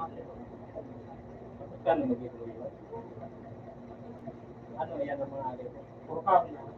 Magkano mag-ibig yun? Ano yan ang mga alin? Puro kami na.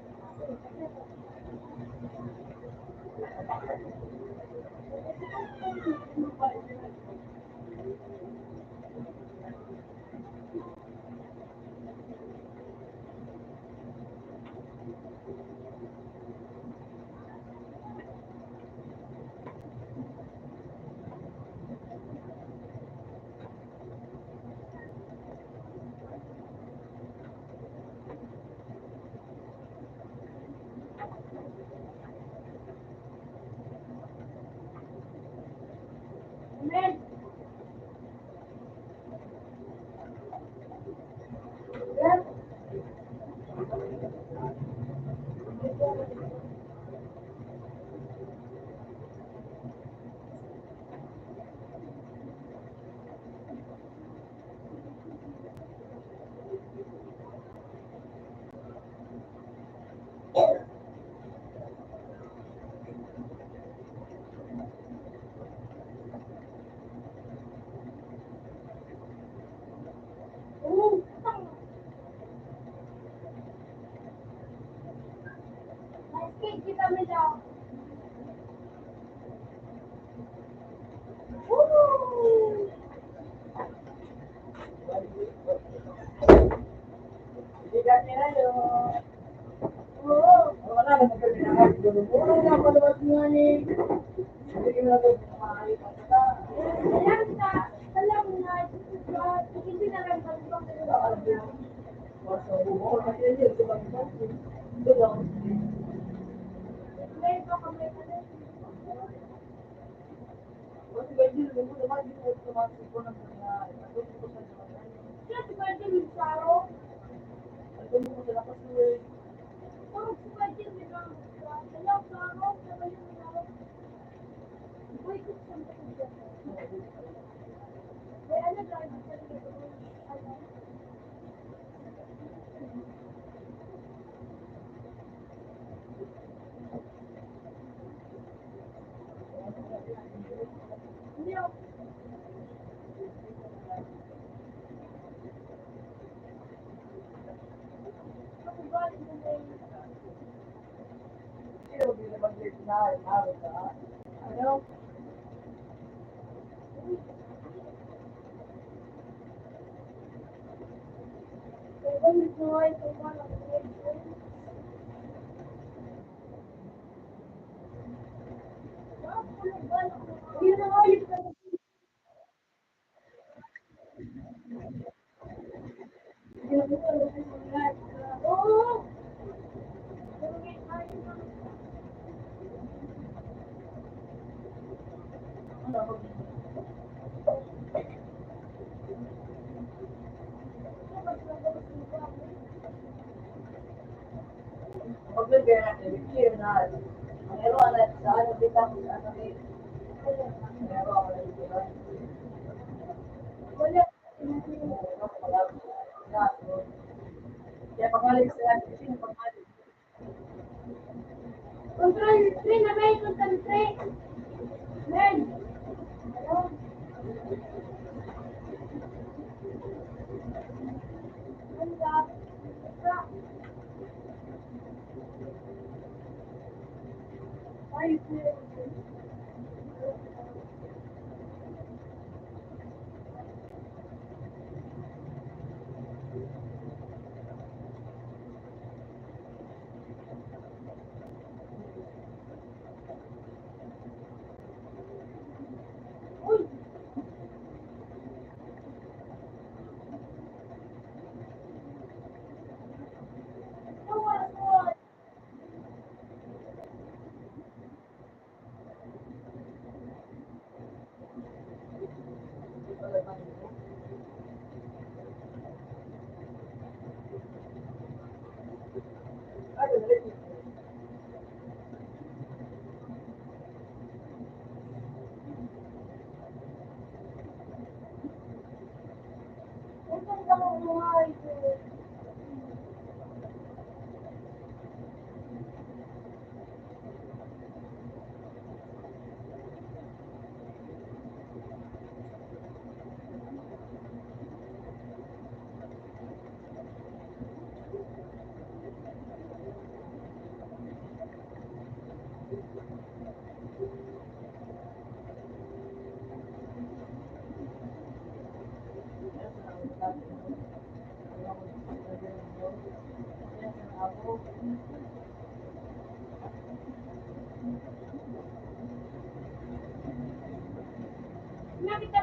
Nakita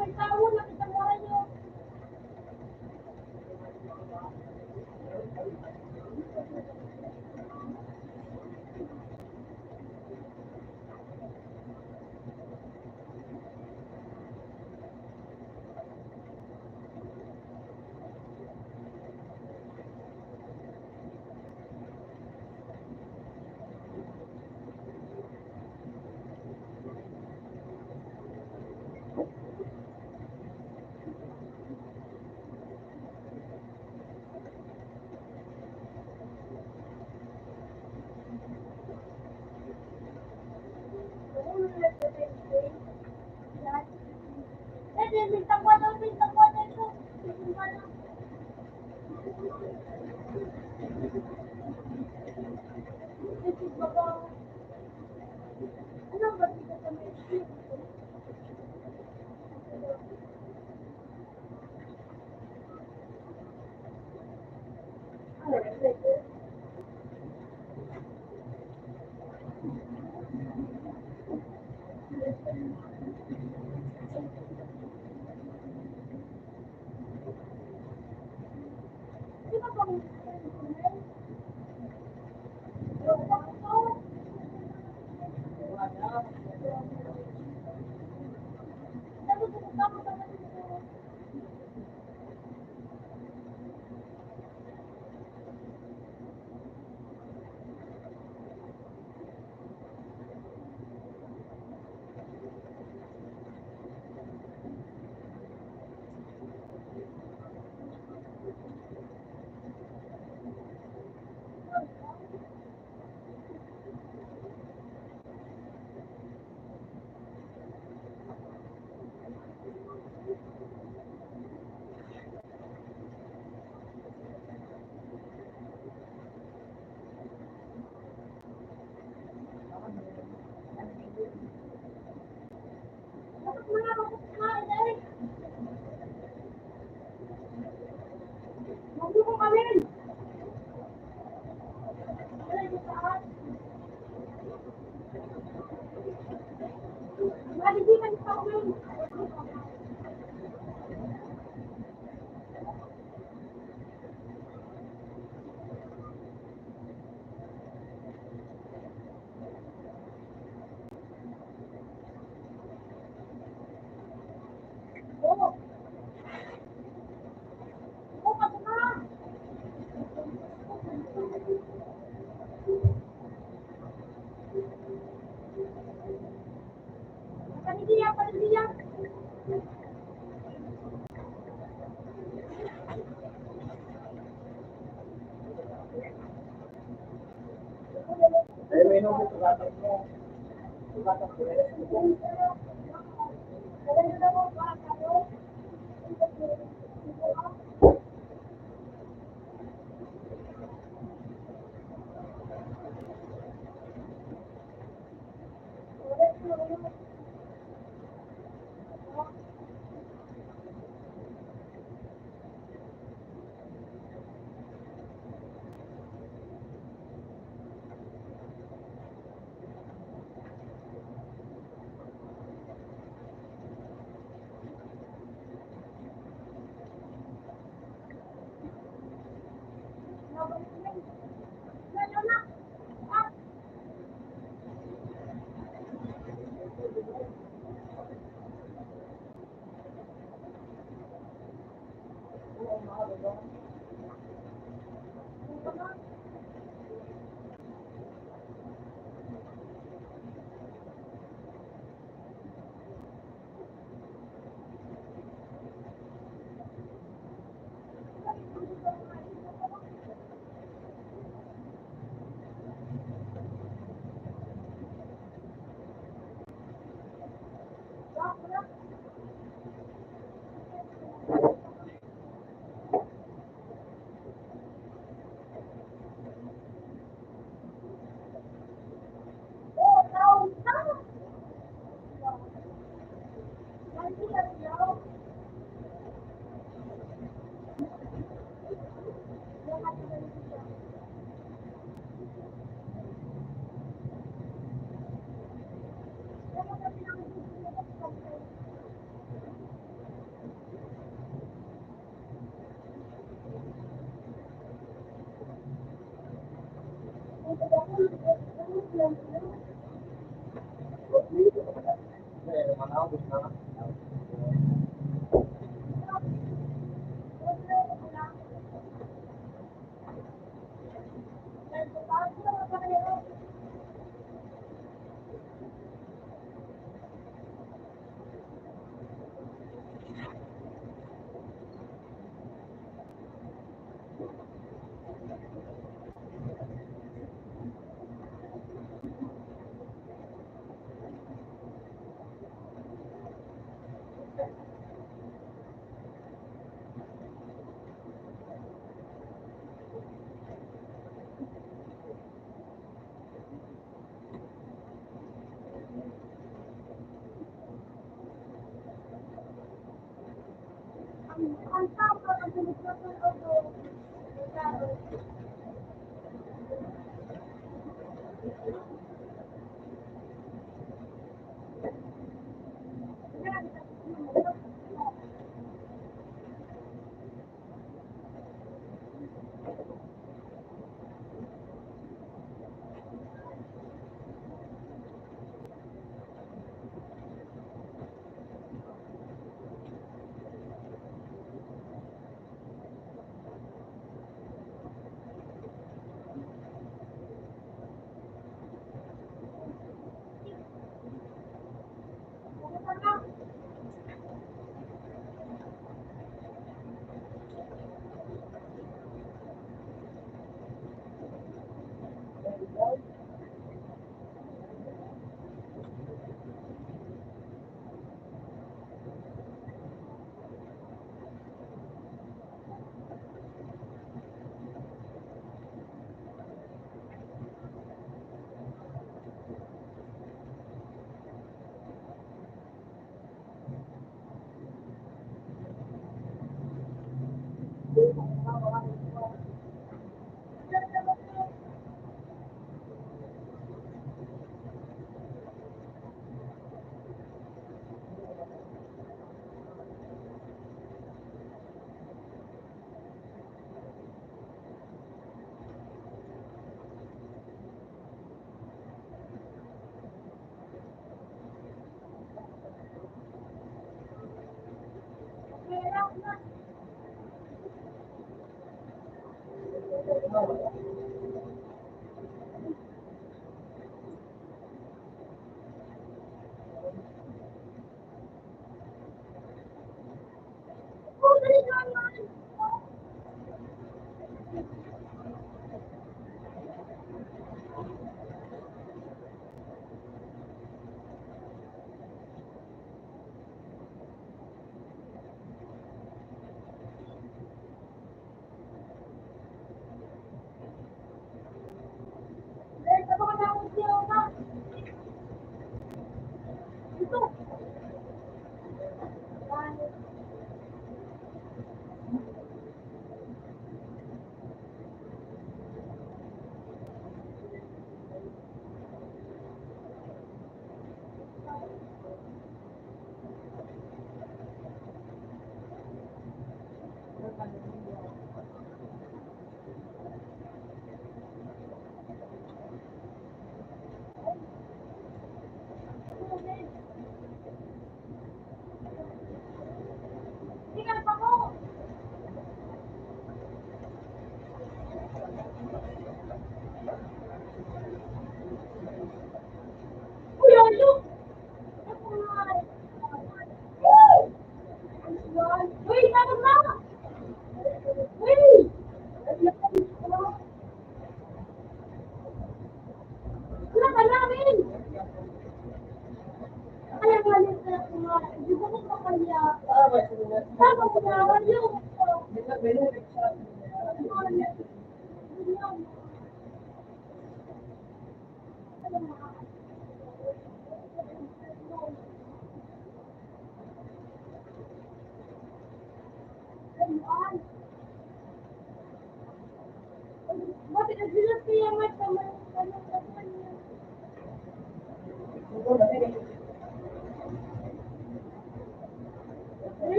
mo tao, nakita mo ano. Bintang wala ito. Ano ba dito sa may di ba bang panidiyan. Eh, may nung tugatang mo. Tugatang ko eh. Ang tama, ang sulit-sulit ng auto.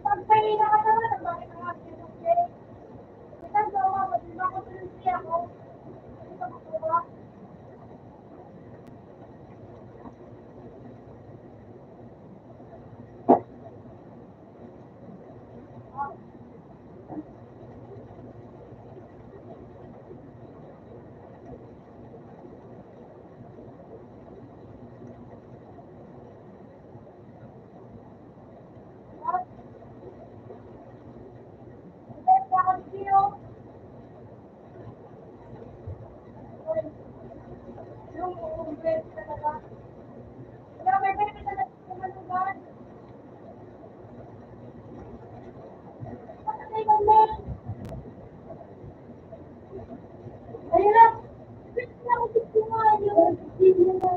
Pagpahina ka naman, bakit nga pinag-play? Ito, gawa mo, di ba ako tuloy ako? Ito ko ba? Ito, ako sa'yo. Yung uubres talaga. Wala, may pwede talaga kumalugan. Patay ka na. Ayun na. Wait lang, gusto mo yun. Hindi mo.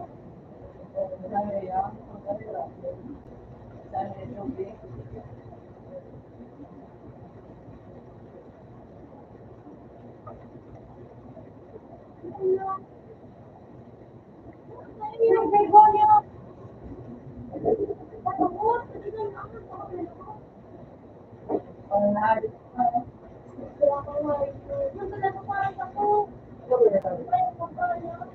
Yung begonia. Patapos. Yung talaga parang ako. Yung begonia.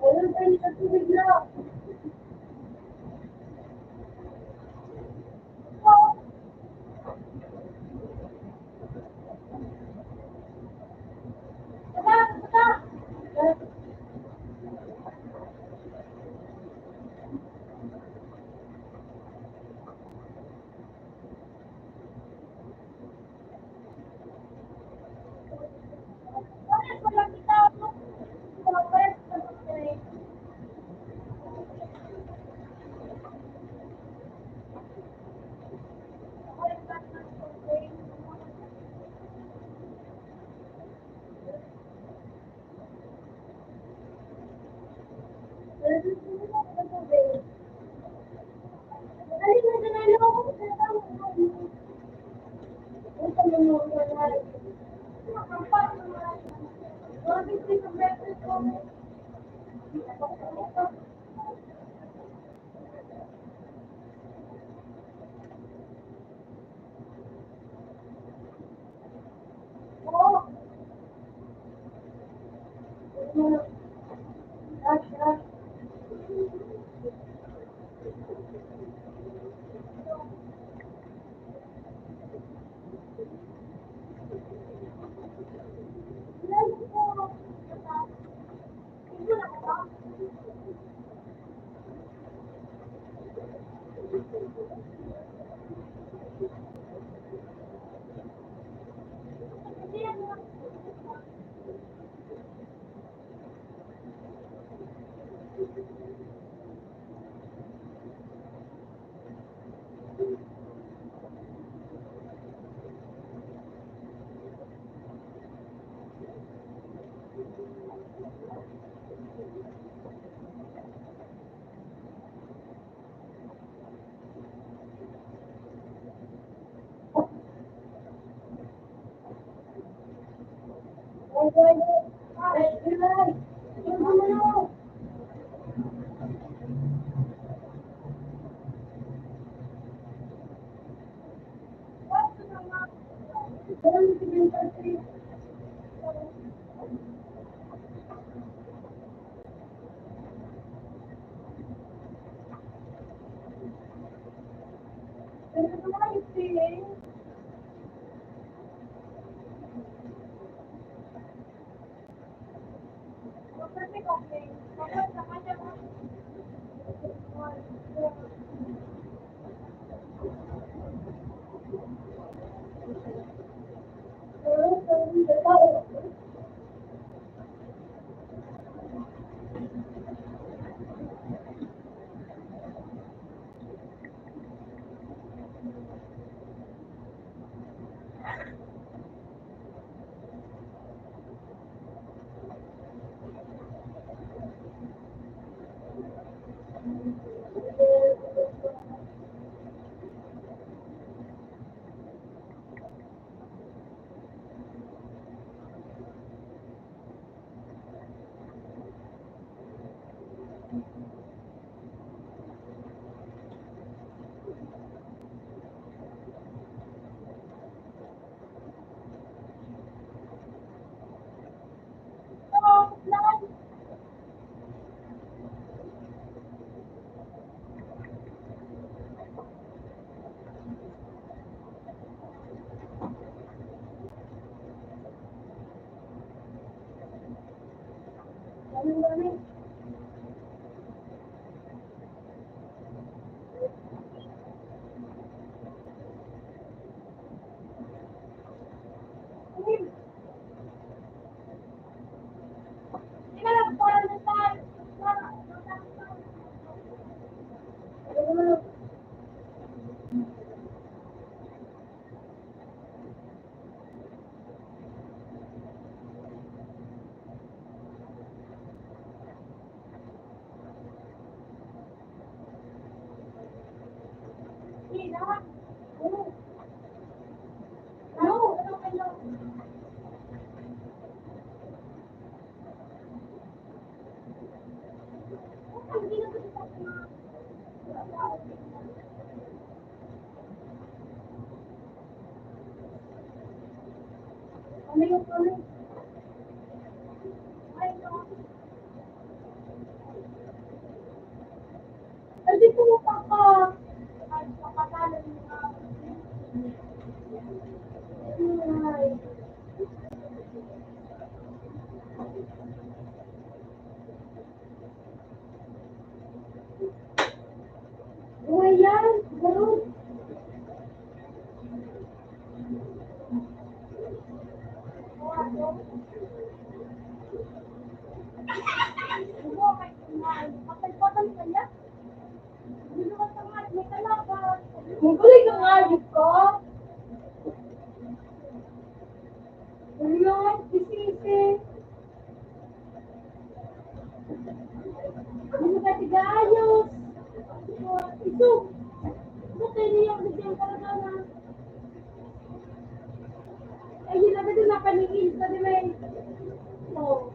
Ayun, tayo sa tubig na. Hindi ko mapaka. Ay, pakatala niya. Ay. Buhay yan. Ganun. Kapal-kapal kaya? Magulit ka nga, Diyos ko. Ayun, sisisi. Hindi ka tigayos. Ito. Ito kayo niya ang bigyan ka na. Ay, yun agad yung napaningin sa di may. Oo.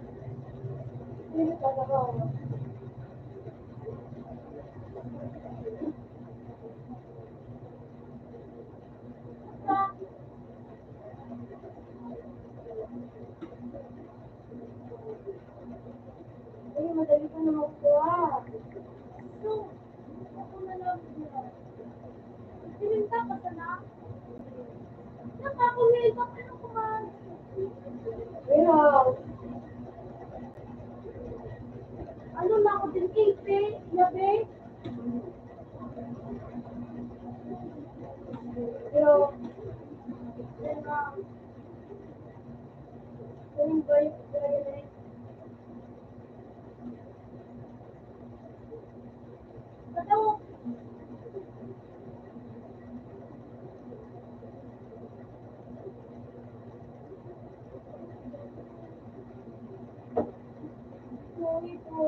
Hindi ka na ako. Ay, madali ka na makuha. So, ako na lang siya. Sininta ka sa na. Nakakulit ka pa kumain. Pero, ano na ako din, ipe, labi. Pero, yung ba yung gano'n? Ito, sorry po.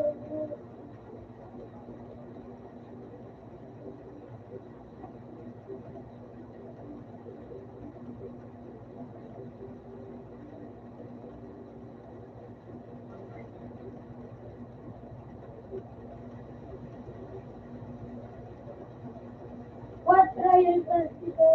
What trial first ito?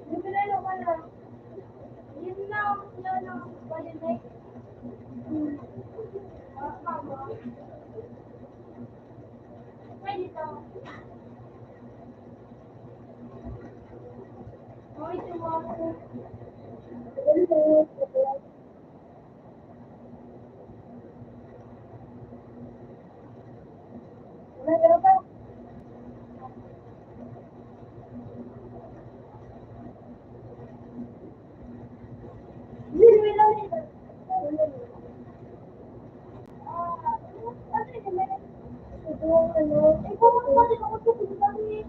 Nagpinalo ka na. Yun lang, yun lang. Balinig. Mama. Ay, dito. Okay, tumawa. Ano ba? Hindi lang ito. Ano yun? Ito, ano? Eh, kung ako kasi ako ito, kung bakit?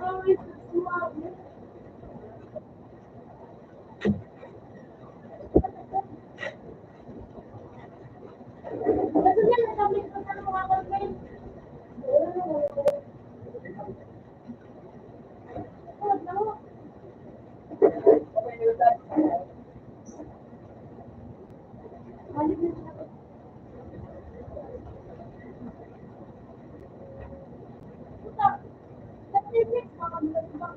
Ay, sumama. Kasi yan, nasabi ko sa mga kalmen. Ano? Malinis na. Puta. Kasi next, makamulat ba?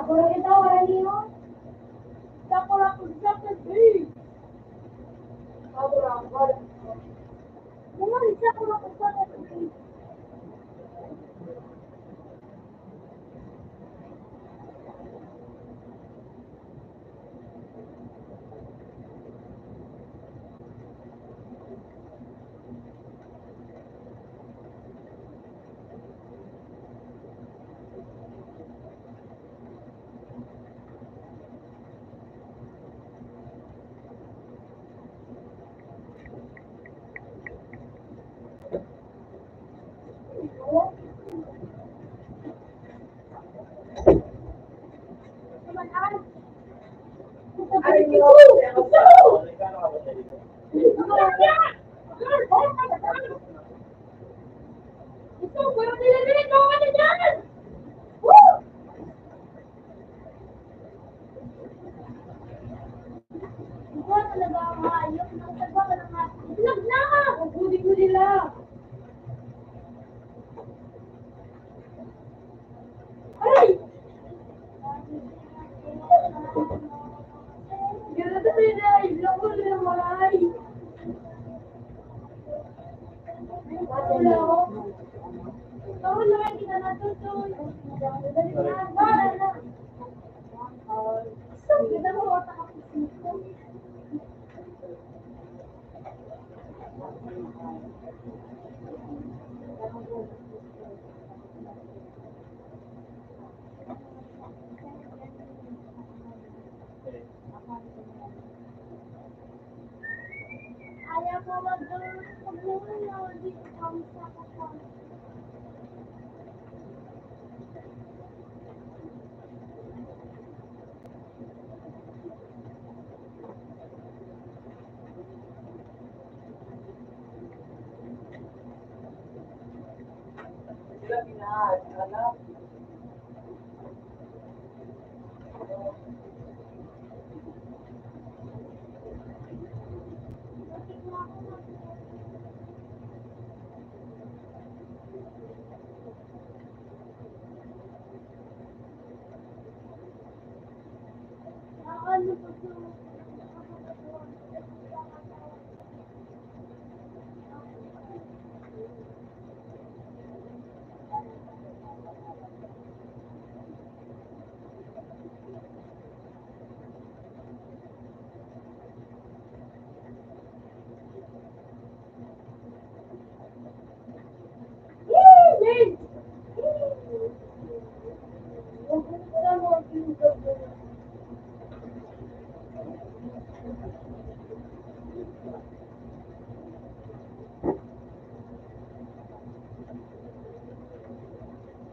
Ako lang ito, wala niyo. Ako lang kung sakit eh. Ako lang, wala. Mga isa ko lang kung sakit eh. Ay, no. Ito, pero nililiit ako ka dyan! Woo! Ito talaga ang hayop ng taga ka ng hayop. Ilag na! Gudi-gudi lang. Ay! Ganito sila, ilang ko na malay. Wala ako. Ikaw lang kita natutuloy. Dali na, para na. So, ganda mo otak ako dito. Ayaw ko mag-doon. Dito kami sa kapal. Sila pinaanak. Ano po ito?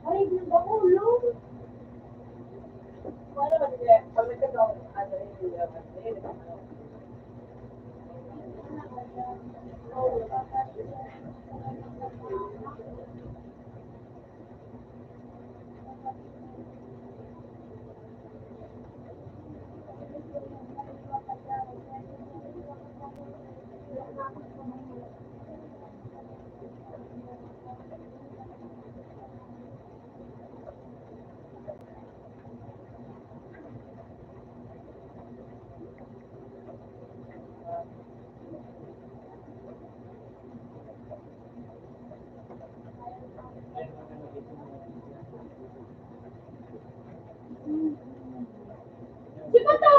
Ay, nagbakulo. Wala ba niya? Pag nagkataon, ano yun, Di ba to?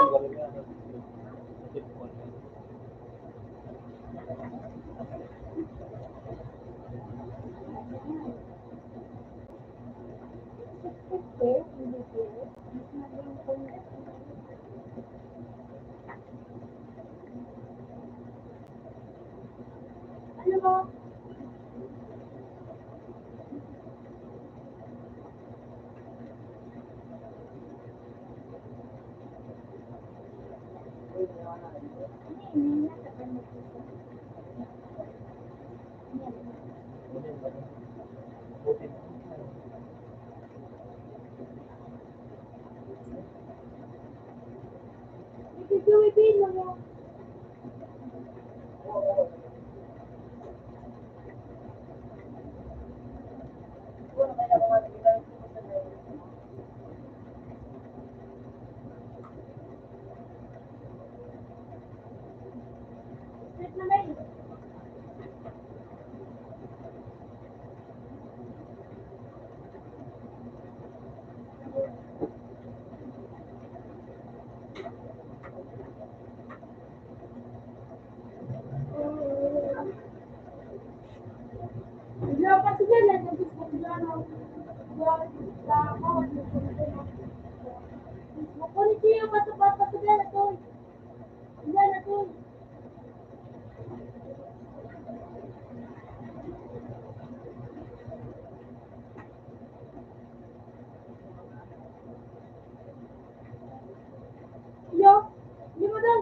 Ano ba? Ito, lang mo. na mail. Bigla pa siya na nag-Facebook na Makulit siya yung bata-bata sa gana to. Gana to. Yo, di mo daw.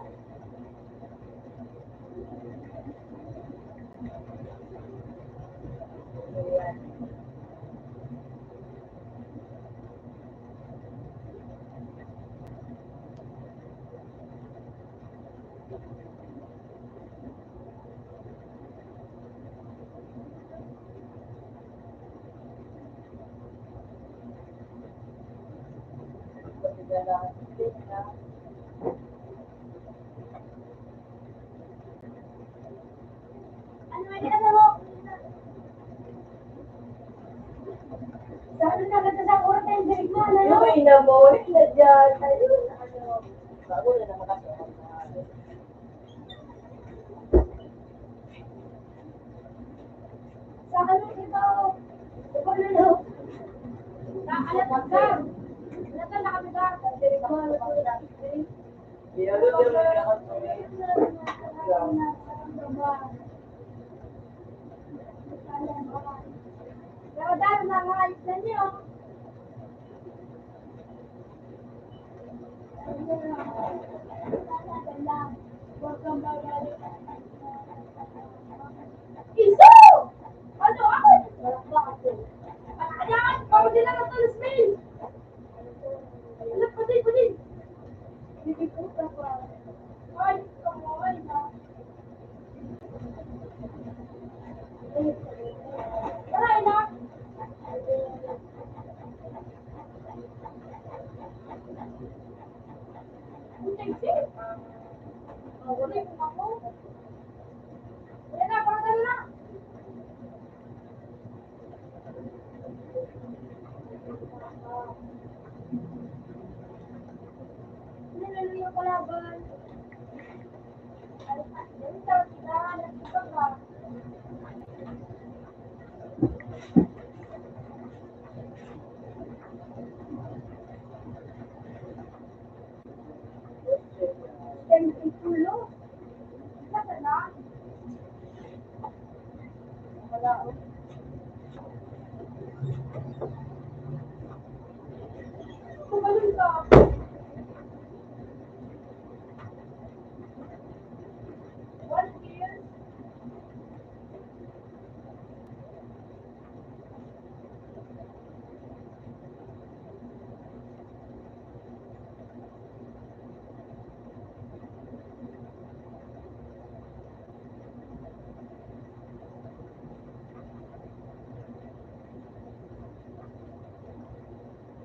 Ano may kinasa mo? Sabi na ganda sa kurta yung dirig mo, ano yun? Yung ina mo, na dyan. Ayun, ano. Bago na naman kasi ako na. Sa ano ito? Ito na no? Alat ka. Alat ka nakamiga. Dirig mo, alat ko na. Yung naman ako. Pero dahil mga alis na niyo. Iso! Ano ako? Ayan! Paro nila ng tulis mail! Alam, pati! Hindi ko pa. Ay, kamoy na. Aray na! Ang tagsip! Wala yung ako. Wala na, parang na! Nilalo yung kalaban. Ay, tawag sila. Nagsipa ka. Tulo. Kasa na? Wala. Kumalun ka. One year.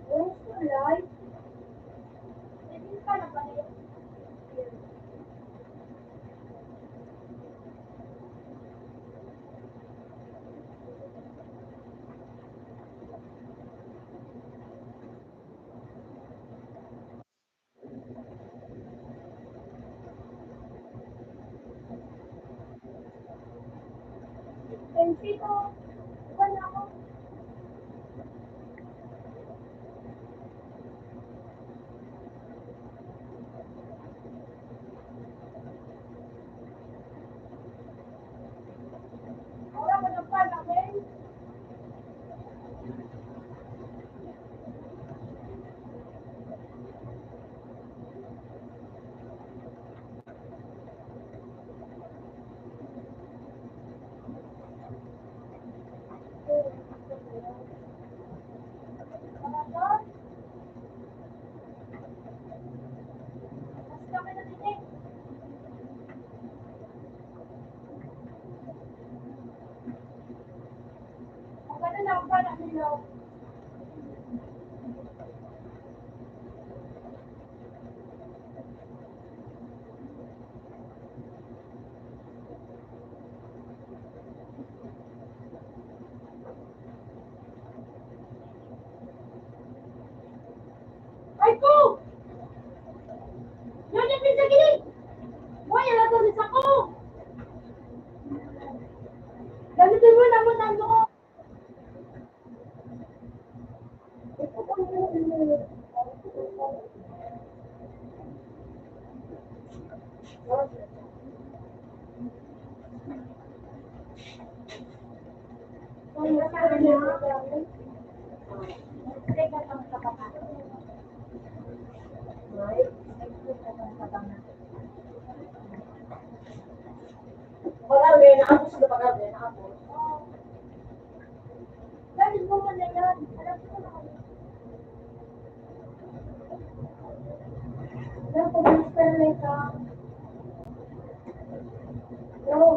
Yung sulay. Hindi ka na ba niya? Sensito. Wala ako. Wala ko na pa namin. na gini. Boy, ala to sa ko. Gamitin mo na mo tanto ko. Pag-arwe, nakapos sila pag-arwe, nakapos. Dahil mo man na yan. Alam ko na kami. Alam ko ba yung spell ka? Oo.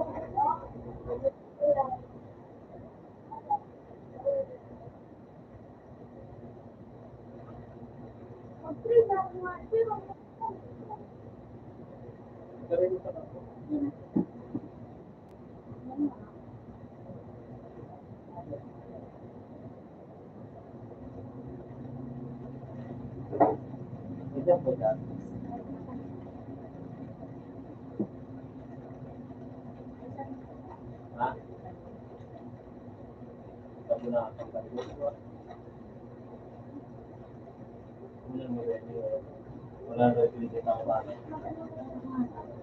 Mag-free na ako nga. Pero, Diyan po yan. Ha? Sabi na ang pagkakas ko. Wala na rin dito ang bata.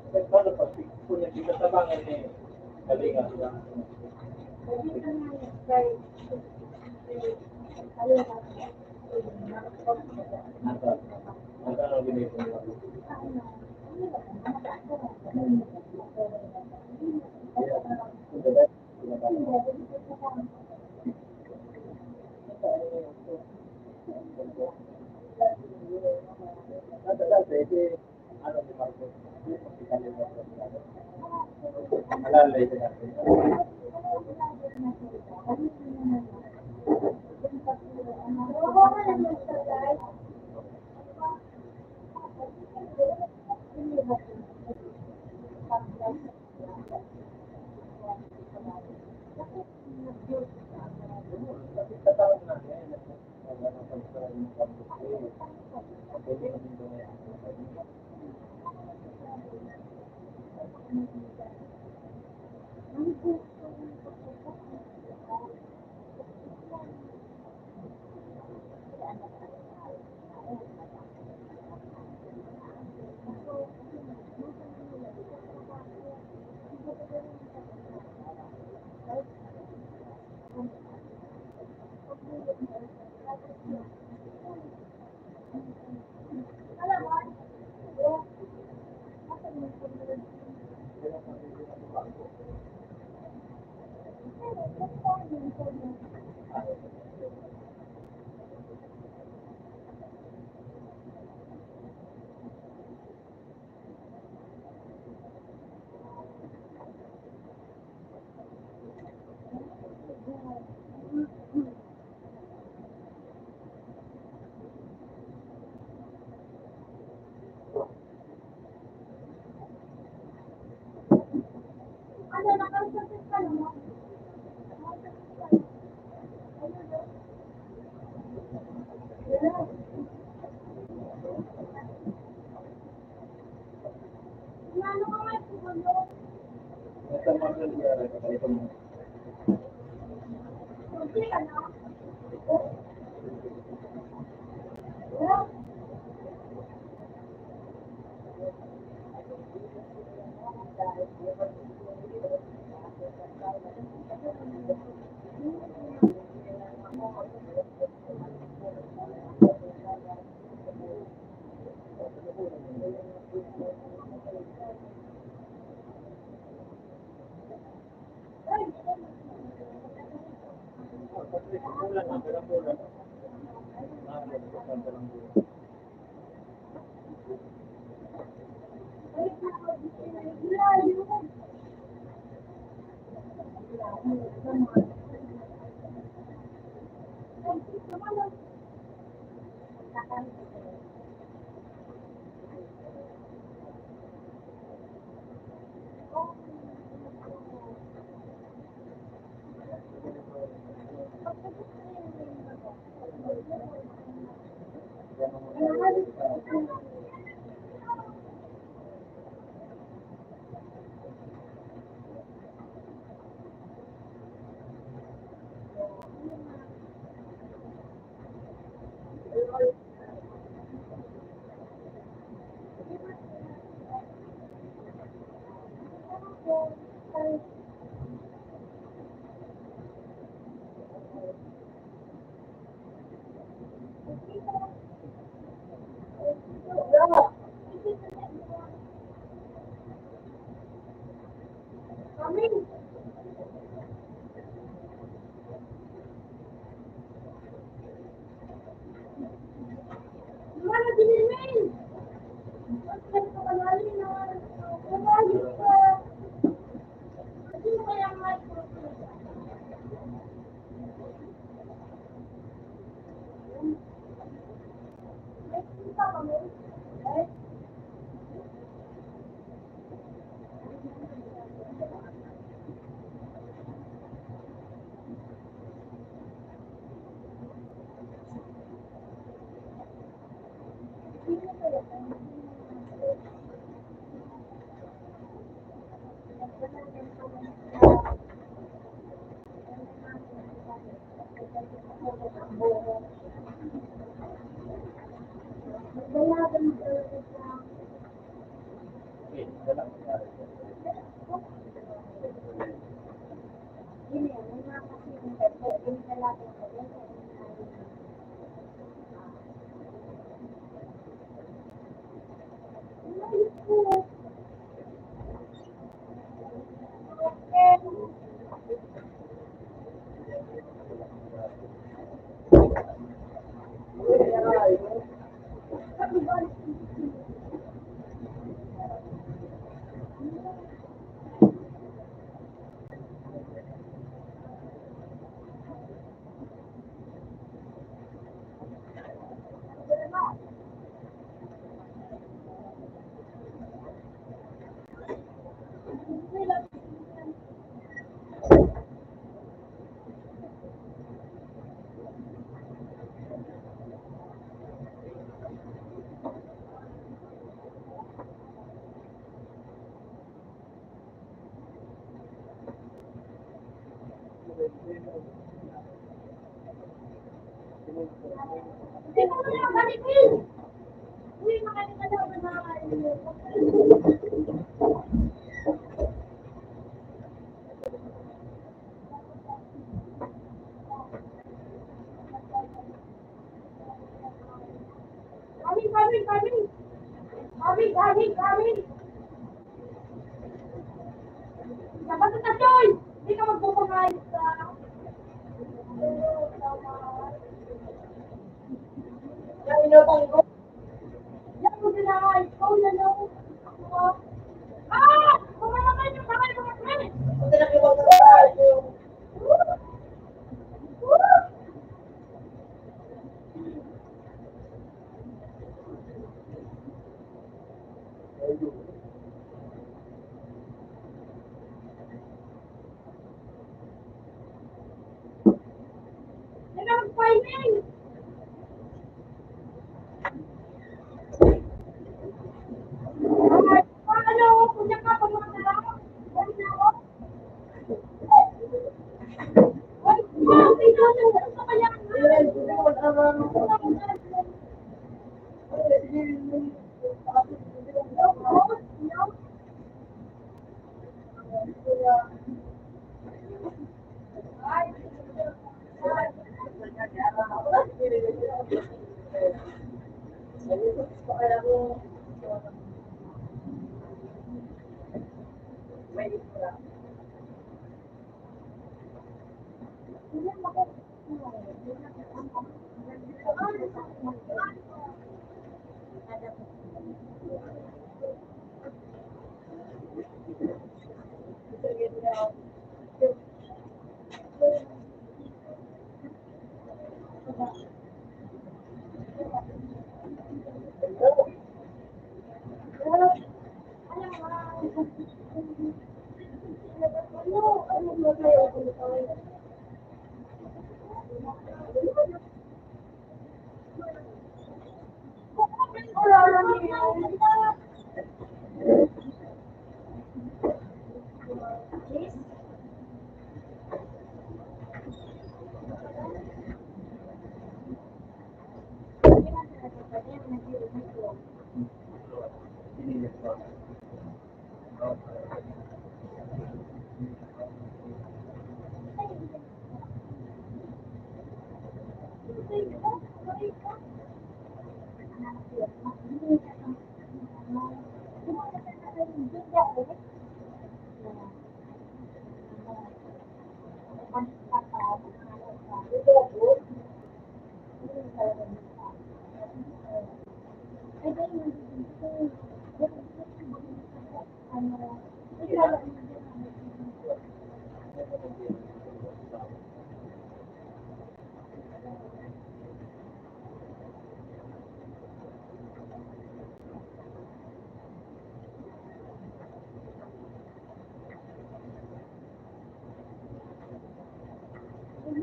Paano pag kung nagkikatabangan eh, kalinga siya. Ano ginito nila? Alalay ko natin. ano, nakausapin ka naman. Ano ka may pugulo? Ito mga nangyari kapag ito mo. Okay ka na? Kulang na, pero kulang.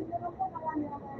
naman po marami naman.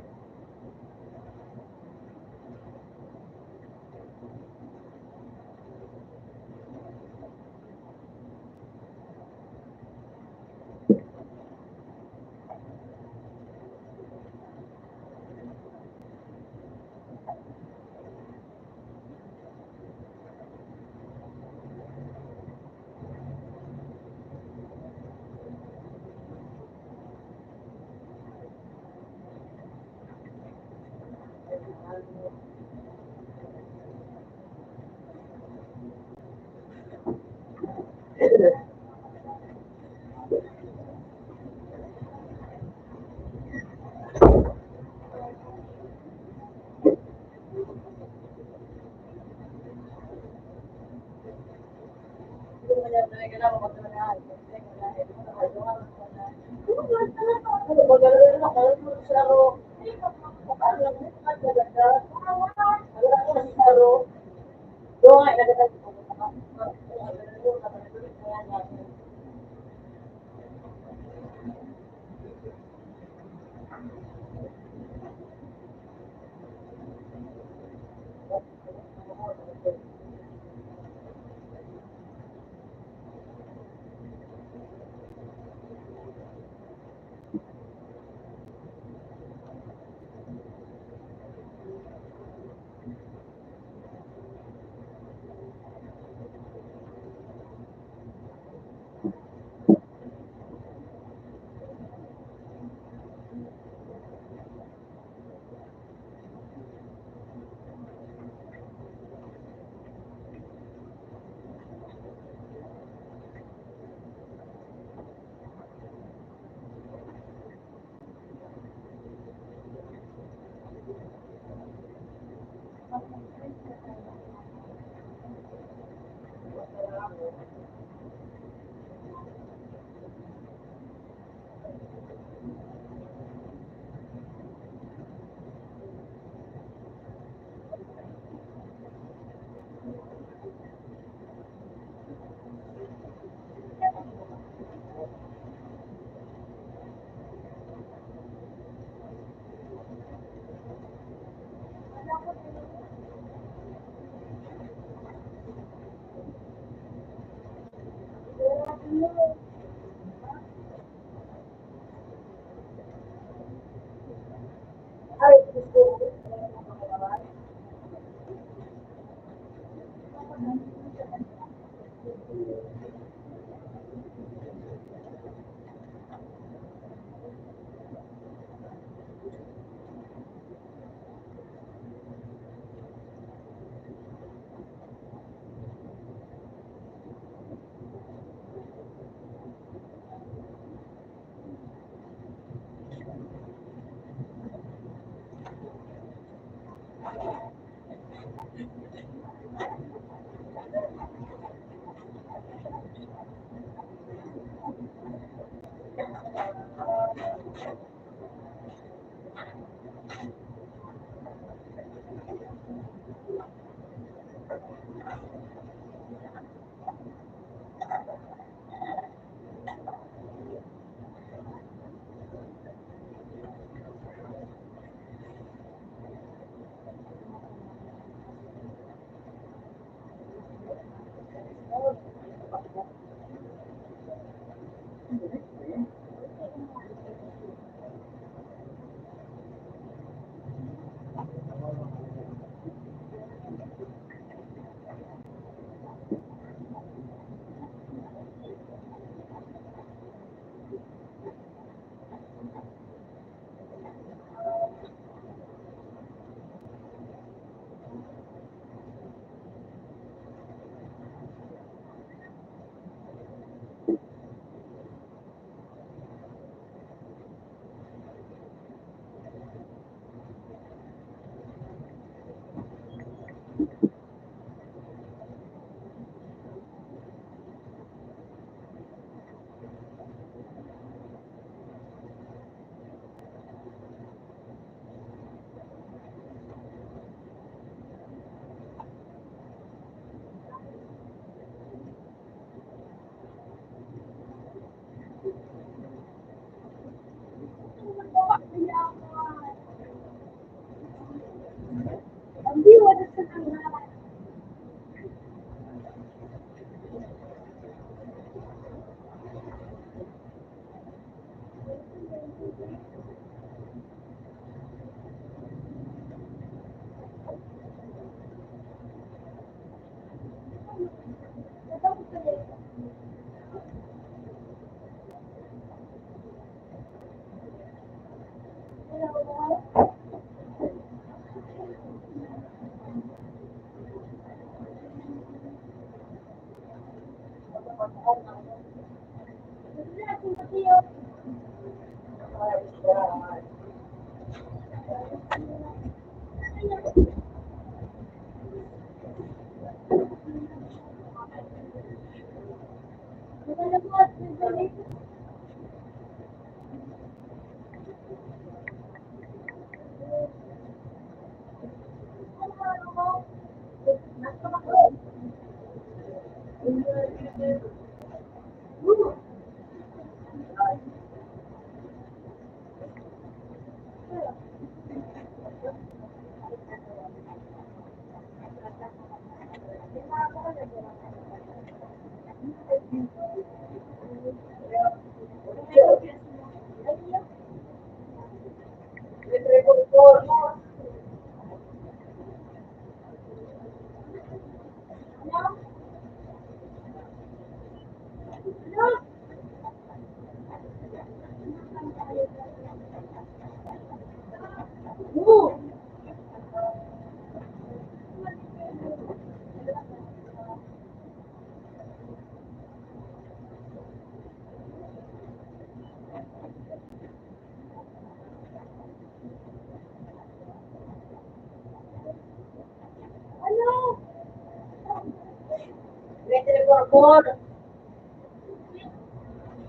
Four,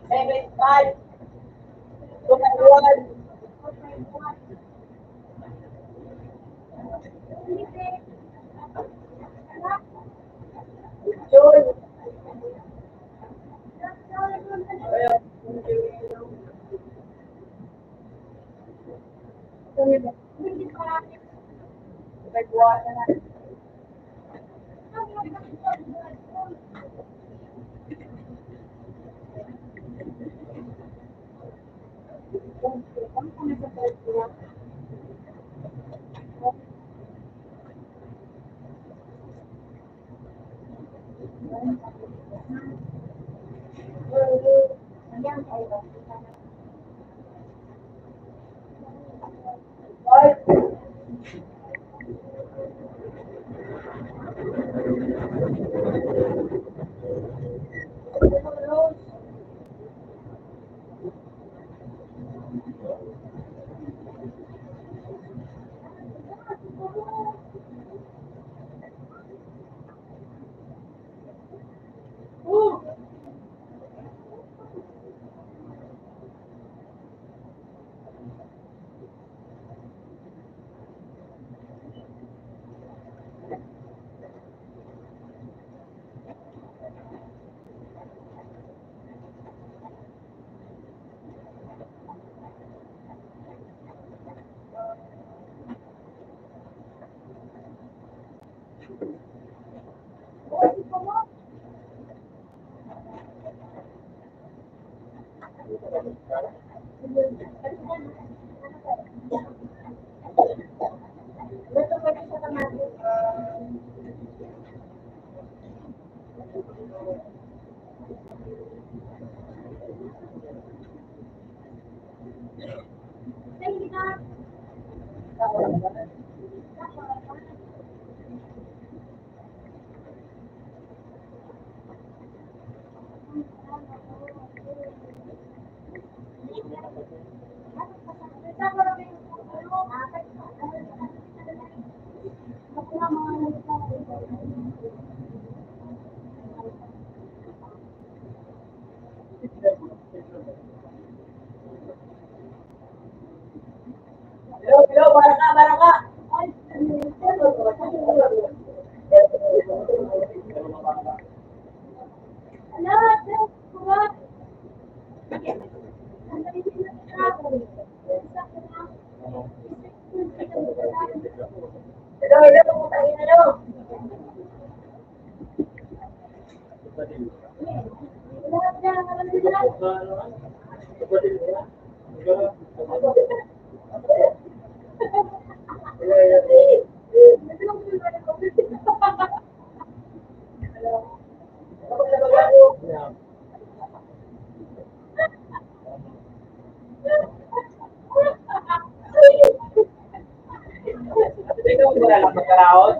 7, 5, 2, 1, barang ka. Ikaw wala lang magkaraon.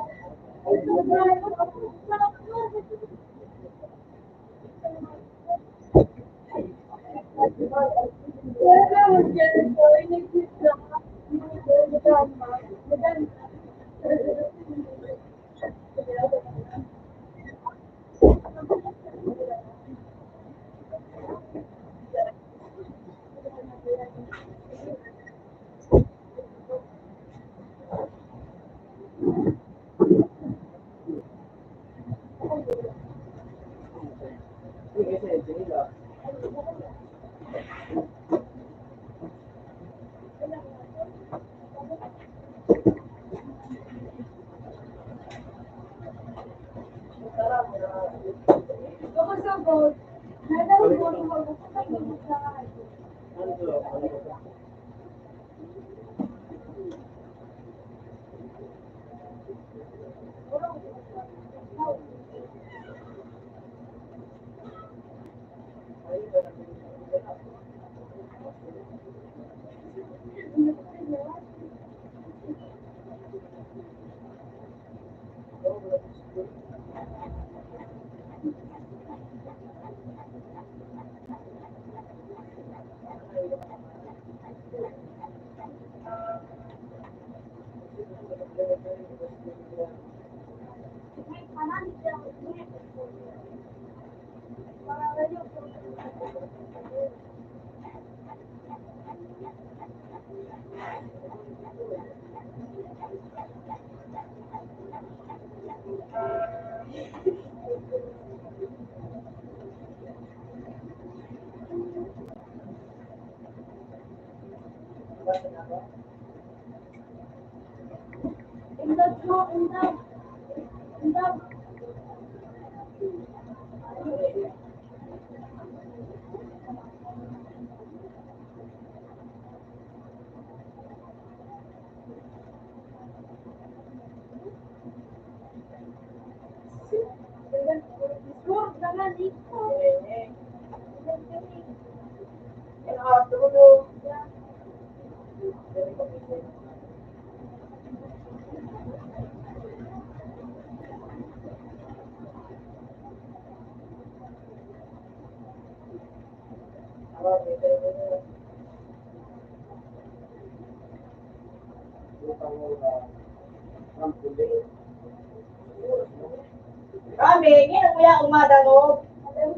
Kami, ngayon kuya umadangog.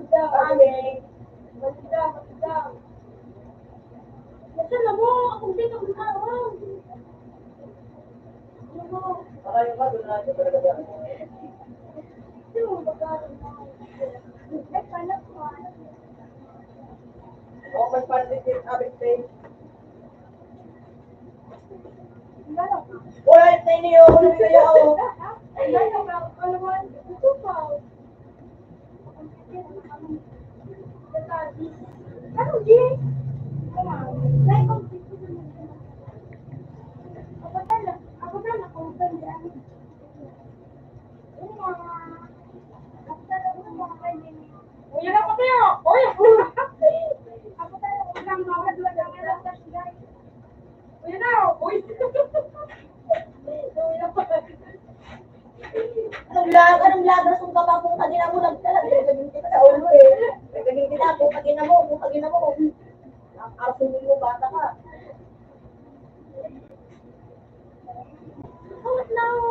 Kami. Nasaan na mo? Akong dito ang tawag. Akayo ka doon na sa talaga. Sino ba ka? Ay, panak mo. O, may pandikit abit tayo. Wala na niyo, wala kaya ako. Anong labas kung kapapong kagina mo nagtalag? Nagaging kita sa ulo eh. Nagaging kita kung kagina mo, kung kagina mo. Nakakasunin mo, bata ka. Hawat na ako.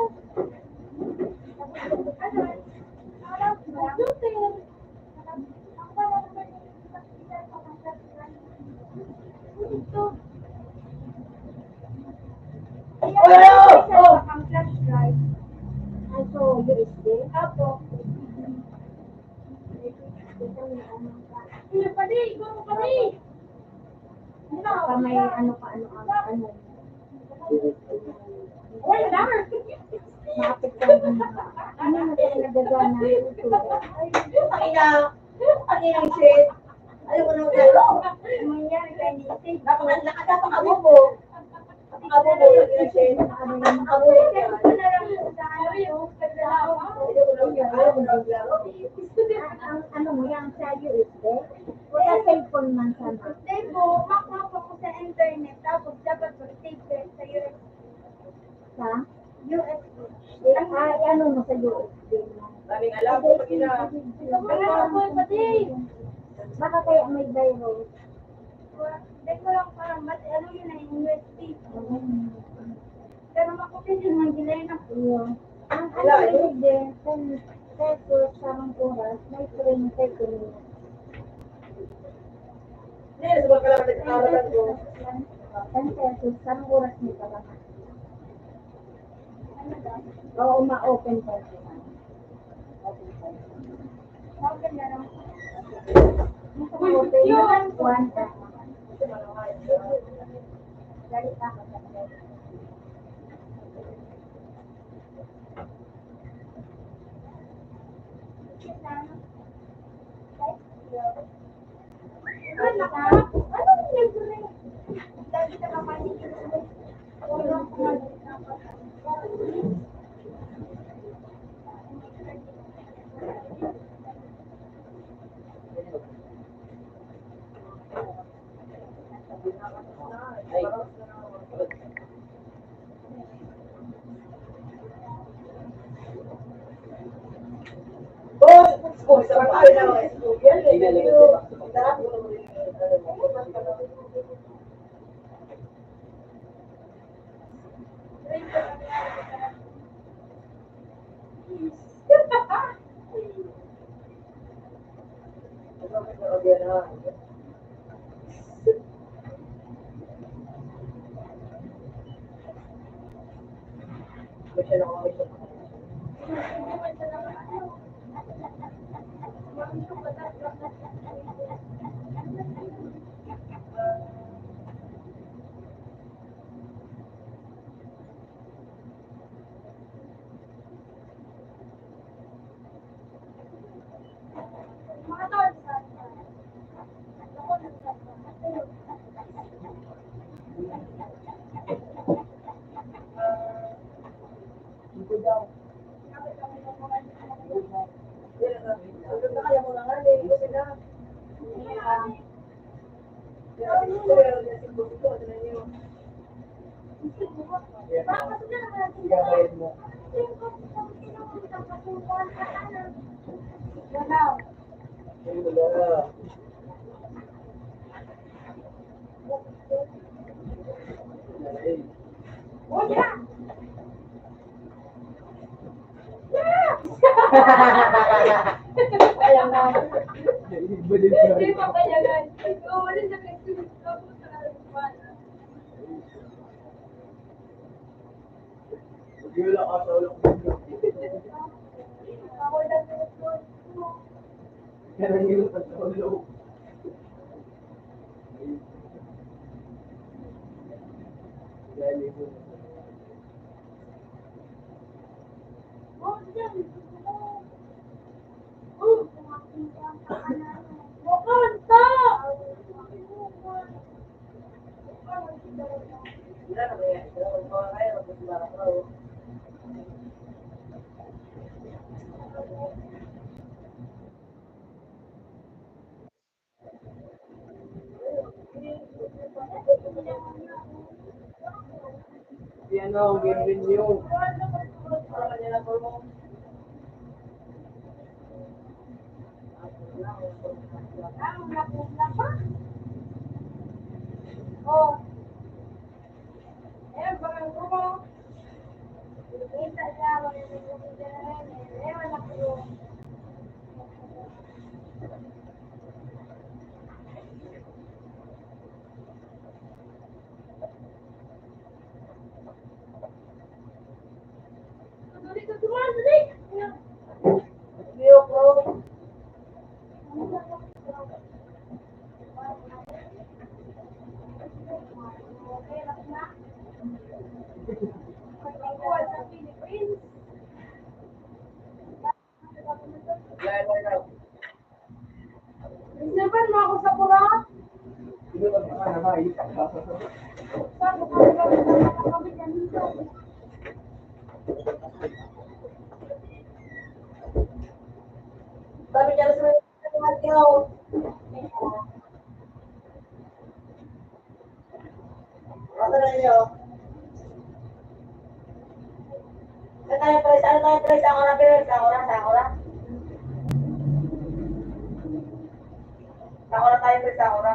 May ano pa, ano. Makapit ka ng ano na tayo nagagana. Pakina yung shit. Ayaw ko nang galo. Mangyari kay Nisig. Nakatapakabobo. Nakakabobo yung shit. Nakakabobo yan. Ayaw ko nang galo. Ano mo yan sa USB? Wala cellphone man sana. Stay po, makmap ako sa internet, tapos dapat mag-save sa USB. Sa? USB. Ay, ano mo sa USB? Daming alam ko pag ina. Ito mo na ako pati. Baka kaya may virus. Hindi ko lang parang, ano yun ay UST. Pero makupit yung magilay na po. Ang ano din, 10 pesos sa oras, may 30 pesos. Hindi, sabag ka lang nag-aaralan ko. 10 pesos sa oras nito lang. Oo, ma-open pa siya. Open pa siya. Okay na lang. Open na lang, 1 time. Dali ka ka. Anong libre? Dati ka pa manigil. Walang Ay. Kung sa mga ay na yan, sarap mo naman Iyabayad mo. Ay, wala. Ay. Kaya na. Balik ka. Hindi pa payagan. Wala sa flexibility ko sa alwan. Wala ka sa ulo. Ako lang po. Kaya nangyayos sa ulo. Dali mo. Oh, diyan. Oh, Wakanta! Wala na ba yan? Wala na ba kayo? Wala na ba? Yan o, ganyan yun. Para kanya na po mo. Oh. Eh, baka grupo. Kita niya, wala na grupo dyan. Eh, wala ko. Dali, dali. Leo Pro. Okay, lang na. Pagkakuha sa Philippines. Isipan mo ako sa pura? Sino ka ba naman? Saan mo kami ganito? Sabi niya sa mga tao. Ano na niyo? Ano tayo press? Ano tayo press? Ako na press. Ako na tayo press. Ako na.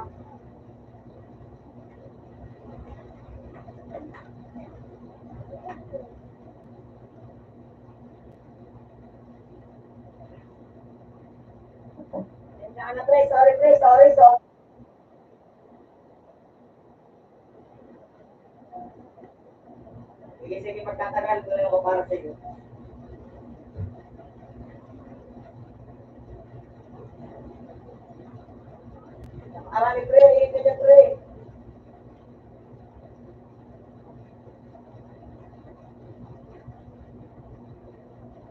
Ano, pre, sorry, pre, sorry, sorry. Sige, sige, pagtatagal ko lang ako para sa iyo. Marami, pre, ingat ka dyan, pre.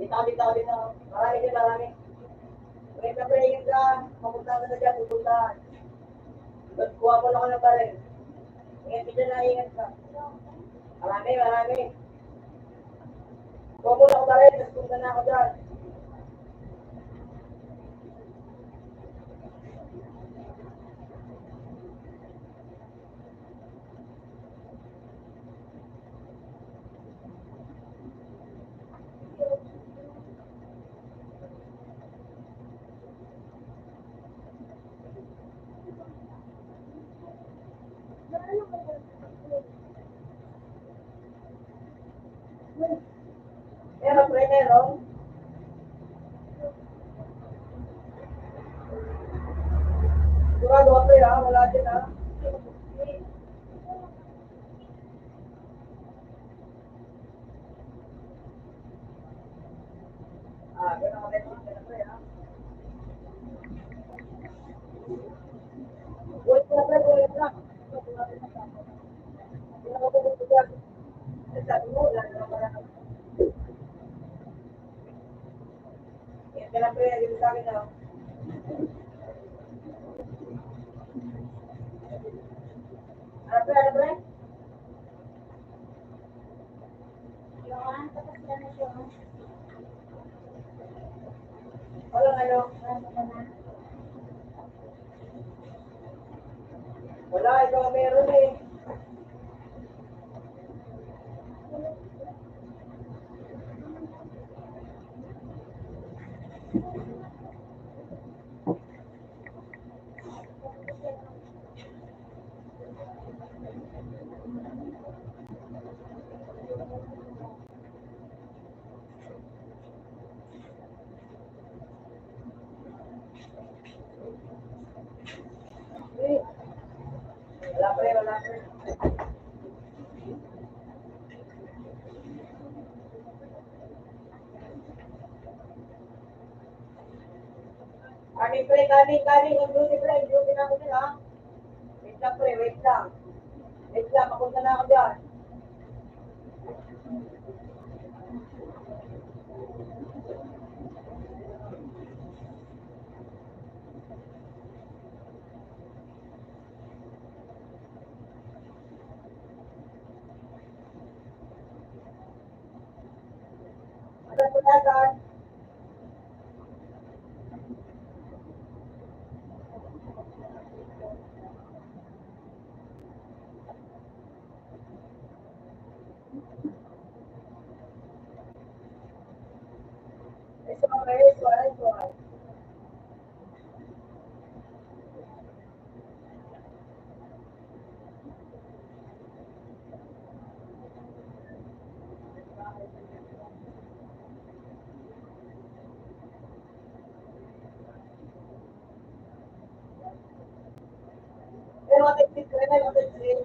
Dito, dito. Marami dyan, marami. Ingat ka, pre, ingat ka. Mapunta ka na dyan, pupunta. Kuha mo lang ako ng baril. Ingat ka dyan na, ingat ka. Marami, marami. Kuha mo lang ako baril, tapos punta na ako dyan. Meron, pre, meron. Sigurado ka, pre, ha? Wala din, ha? Ganun ka, pre, pre, ha? Ulit na, pre, ulit na. Hindi na mapupunta dyan. Sabi mo, wala na pala. Ingat ka lang, pre, dito sa akin, ha? Ano, pre, ano, pre? Johan, tapos na na siya. Walang ano. Ano ka na? Wala, ikaw ang meron, eh. Wala, pre, wala, pre. Kanin, pre, kanin. Ang duty, pre. Ang duty na ako din, ha? Wait lang, pre, wait lang. Wait lang, mapunta na ako dyan. Ano po na, sir? Ito, pre, ito. Pero matipid, pre, matipid.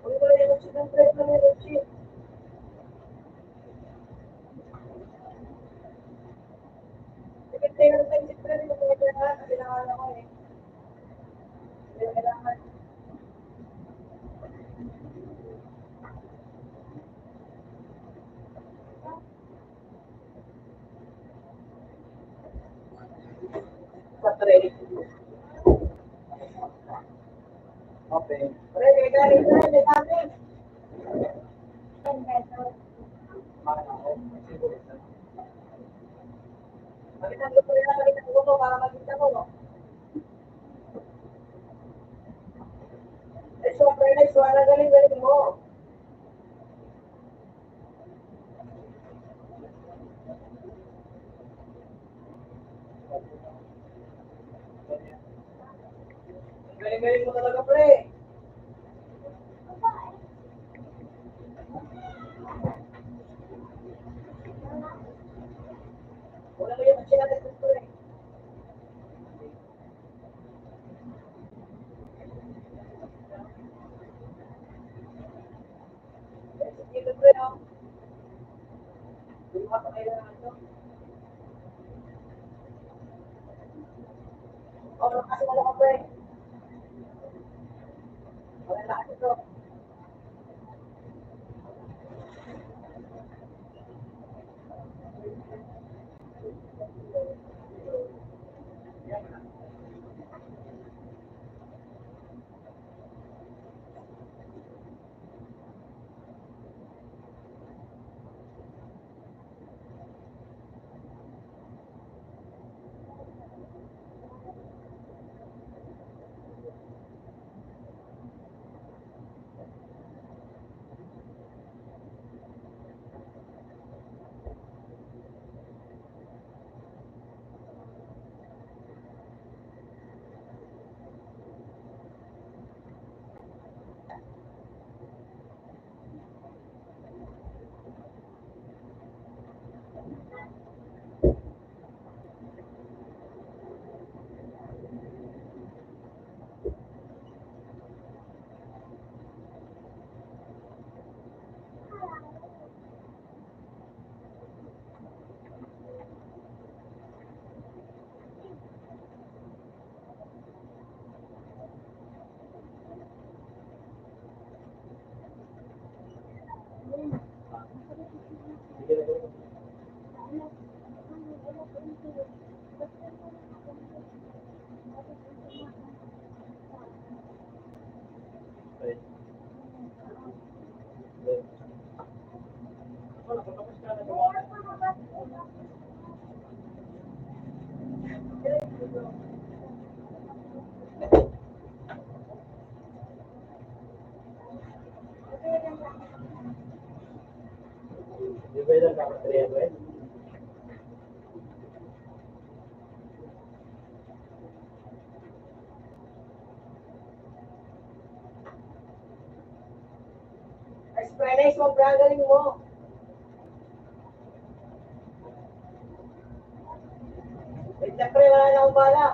Uy, wala yung chip ng pre, wala yung chip. Tipid tayo ng chip, pre, hindi ko kailangan. Kailangan ako, eh. Hindi ko kailangan. Sa pre. Okay. Pre, may galing, pre, may galing. 10 pesos. Makita ko, pre, makita ko mo para makita mo, no? Next one, ang galing mo. Galing galing mo talaga, pre. Wala mo yung sinabi ko, pre. Dito, pre, oh. Hindi mo ka kailangan ito. Oh, kasi wala ka, pre. Wala lakas ito. Sige na gawin. Okay. Okay. Wala, tapos ka na gawa. Di ba yung nagkakatriya ba eh? Explain mo, pre, galing mo. Wait lang, pre, wala na akong bala.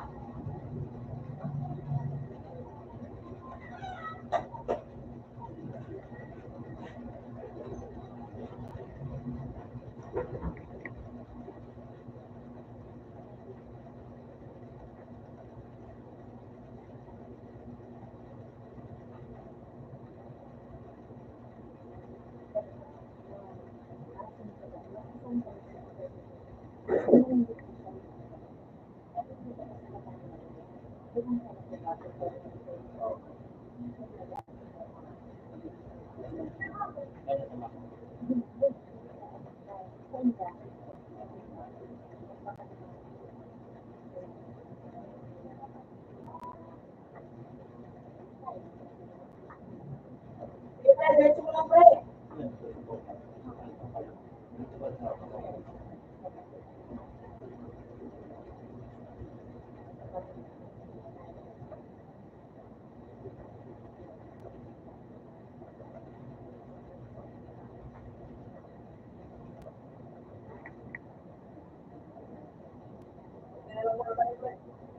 Ano sama? Sige, pre, diretso mo lang, pre.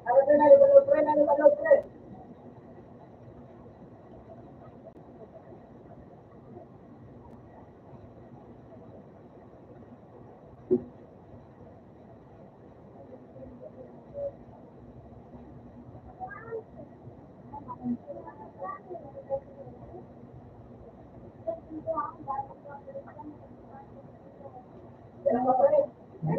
Ano, pre, nalibalo, pre, nalibalo, pre. Yan mo, pre. Pre,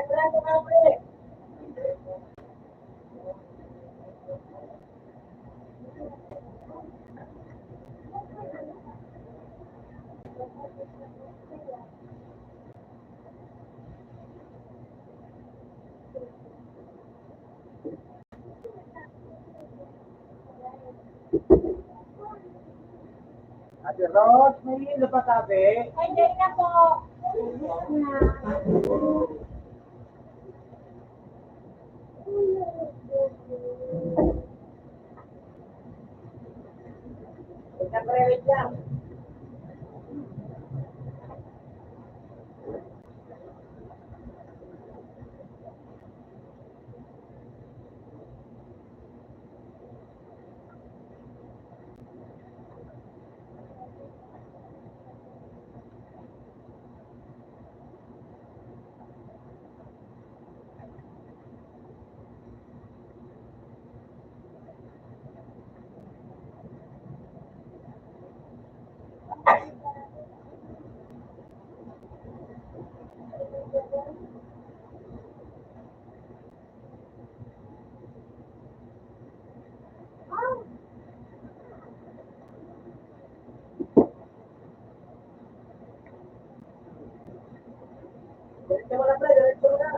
pre, ano ka, pre? Ate Rose, may hilo pa tabi? Hindi na po. Siyempre, wait lang. Diretso mo na, pre. Diretso mo na.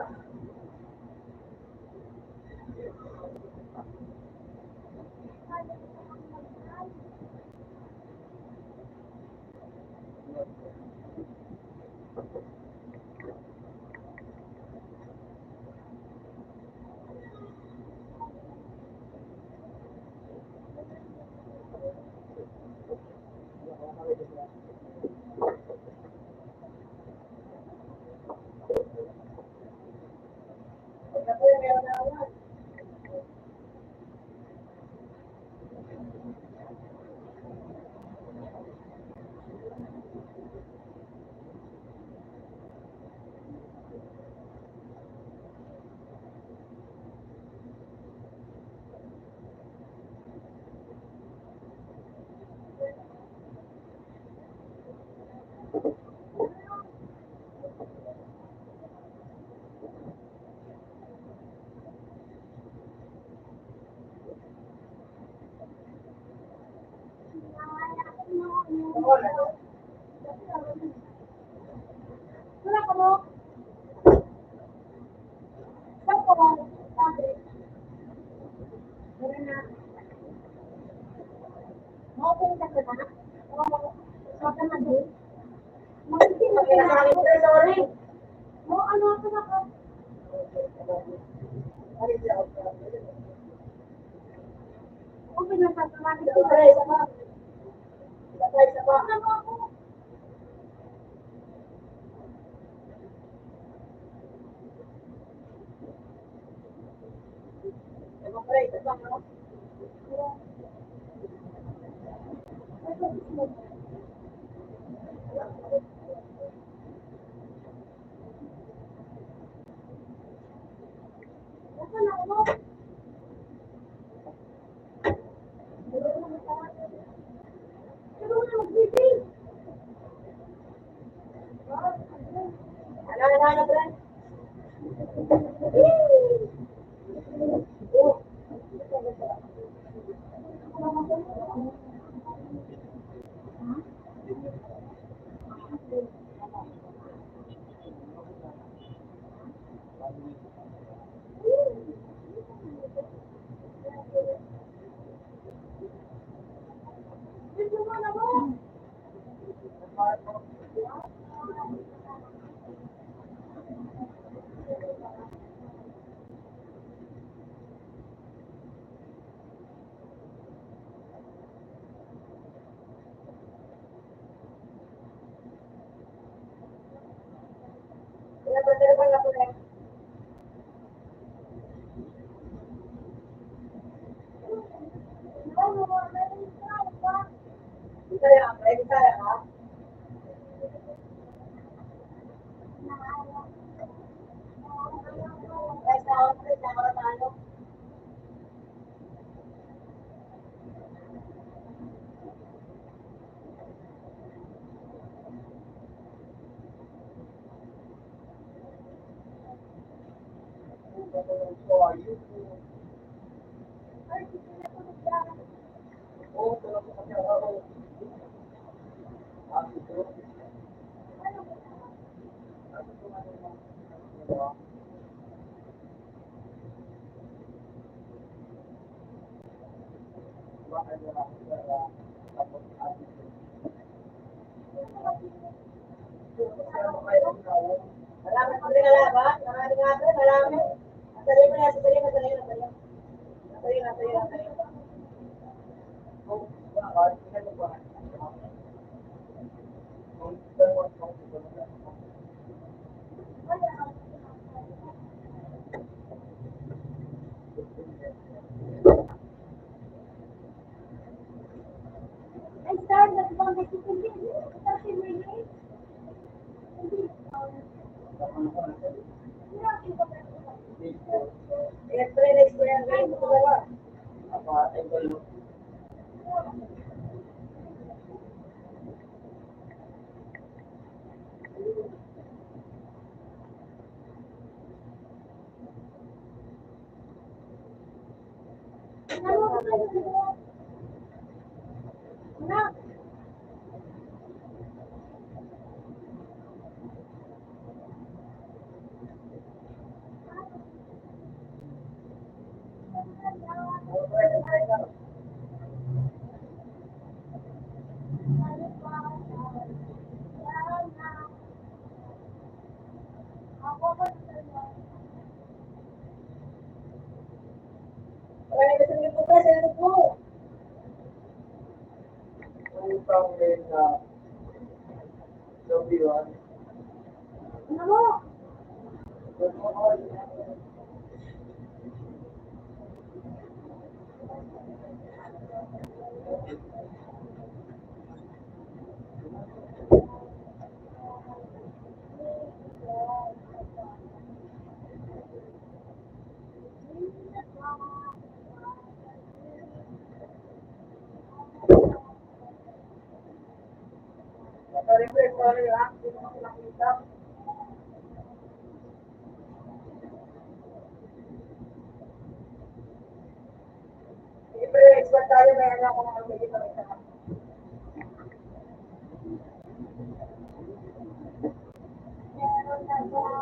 Huwag na, pre. Meron na naman. Wala. Wala ka mo? Saan ko ba? Sabi. Wala na. Maupo ka na ba? Oo. Saka na din. Mag-isip na Kaya sa akin, pre. Sorry. mo ano ako na ka? Ay, hindi ako. Kung pinasasama Isa pa, pre. Isa pa. Isa pa, isa pa. ano ako? Isa pa, pre. Isa pa, no? Nasaan ako? Pero na mag-isip. Ano, pre? Dito mo na mo. Kaya ba, telephone na, pre? Ano, meron ka ba? Bisaya, pre. Bisaya, ha? Guys, ako, pre. Ako na tayo. Oo, tulog ko kasi ako. Marami pang nilalaban. Marami nga ba? Marami. Sasali mo na, sasali mo, sasali mo, sasali mo. Sasali mo, sasali mo, sasali mo. Ay, sir, nagbangkit ko din. Kasi may name. Hindi. Next ko yan. Ganun ko ba? Anak, ako ba Marami na sabihin po ka, sinabi po. ano mo? Sorry ha. Hindi ko makita. Siyempre, expert tayo. Mayroon ako mga pwede pa. Meron na ba?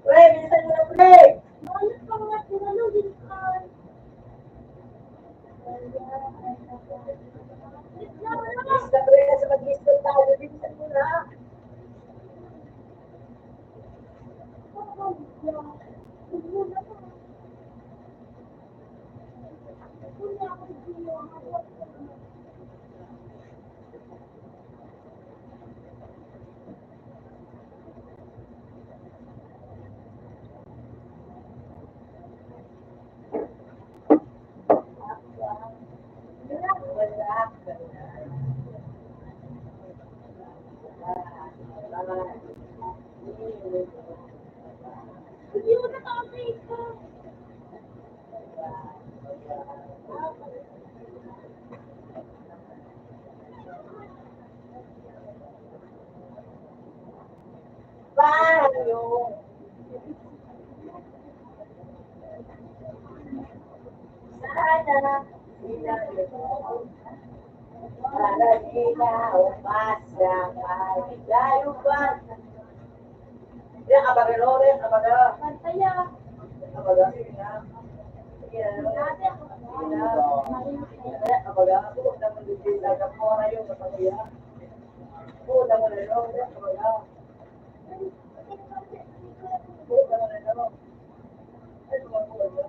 Pre, bilisan mo na, pre! Bakit pa nga tinanong din ka? Bilis na, pre, kasi mag-discount tayo. Bilisan mo na. Hindi mo nakakita ito. Paano? Para di na umasakay. Layo ba? Yan, abagalore, abaga. Pantaya. Abaga, sige na. Sige na. Dati ako. Sige na. Abaga, ako, naman din lang ang mora yung kapatid. Oo, naman rin ako, abaga. Oo, naman rin ako. Ay, tumakuha niyo.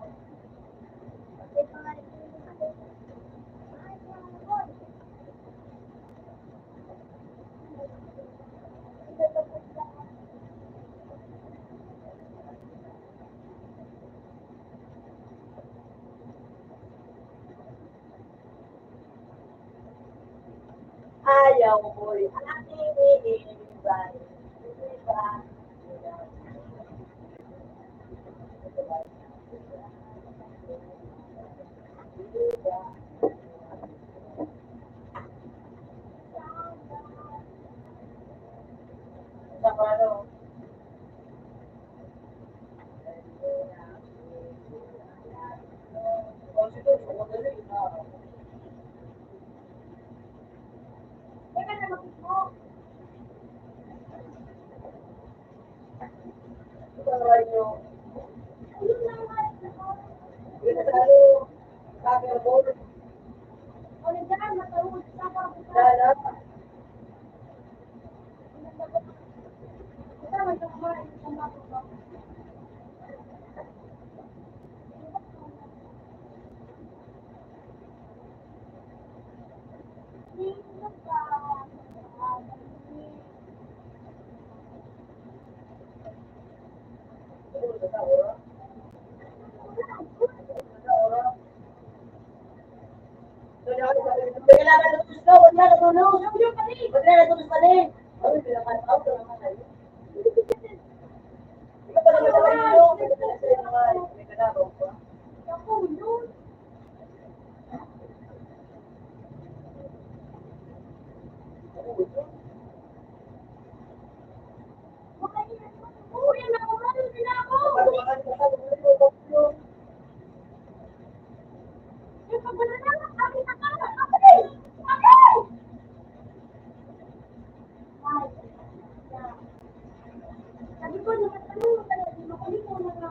Ayaw mo'y aking iiwan. Diba? Saka ano? Constitution, madali na. Teka na mag-mo. Ito ang right nyo. Ayun lang nga. Pinasalo, soccer ball, O nandiyan, matawag sa kapatid. dala. Ito, may kumain sa mga. Kailangan natutus ka, wag na natulog. Wag na natutus pa din. Ay, pinaka-out na naman ay. Ikaw pa naman naman yun. May kalabaw pa. Ako, yun. Uy, nakuha sila ako. Yung pagwala na, akin na ka. Akin! Akin! Ay, yeah. Sabi ko, nakatanong mo talaga, di makulit mo na nga.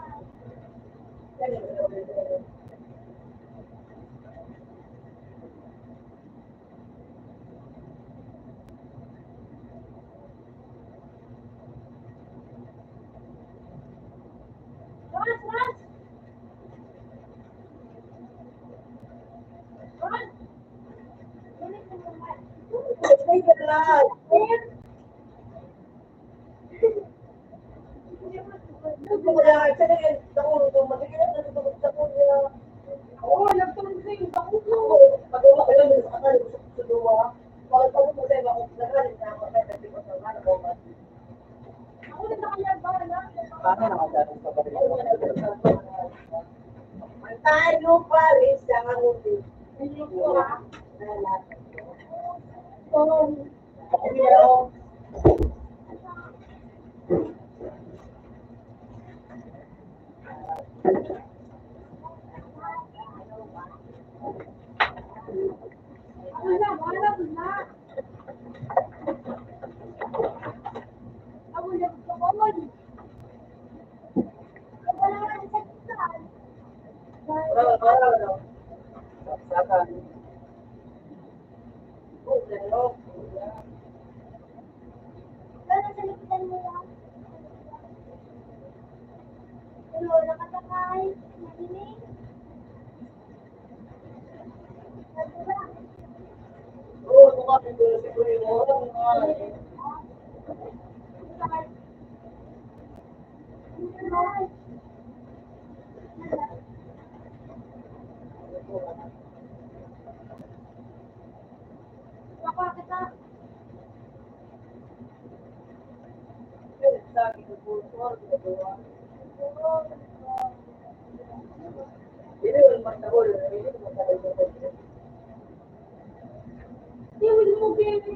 Ras, Ras! Ras! Ganit mo naman. Ay, kailangan. Ito ko lang, sa nila, nakulo ito, matigilan na ito, sa kulo. Oo, nagtulog sa iyo. Ako po. Pag-uwa ko lang sa kanal, sa duwa. Bakit pa mo tayo, ako nagalit na ako, kaya kasi ko sa mga nabawa. Ako na nakayabala na. Paano nakadating sa kapatid mo? Tayo pa rin sa kamuti. Hindi ko ha. Hindi ako. Ano na, wala mo na. Ako na gusto ko mo. Wala nga sa kitaan. Wala. Saka, Pero sa likitan mo lang. Pero nakatakay. Nakinig. Diba? Oo, mukha siguro siguro mo. Baka kita. Sabi ko po, hindi mo magtahol. Hindi mo magtahol. Tiwil mo, baby.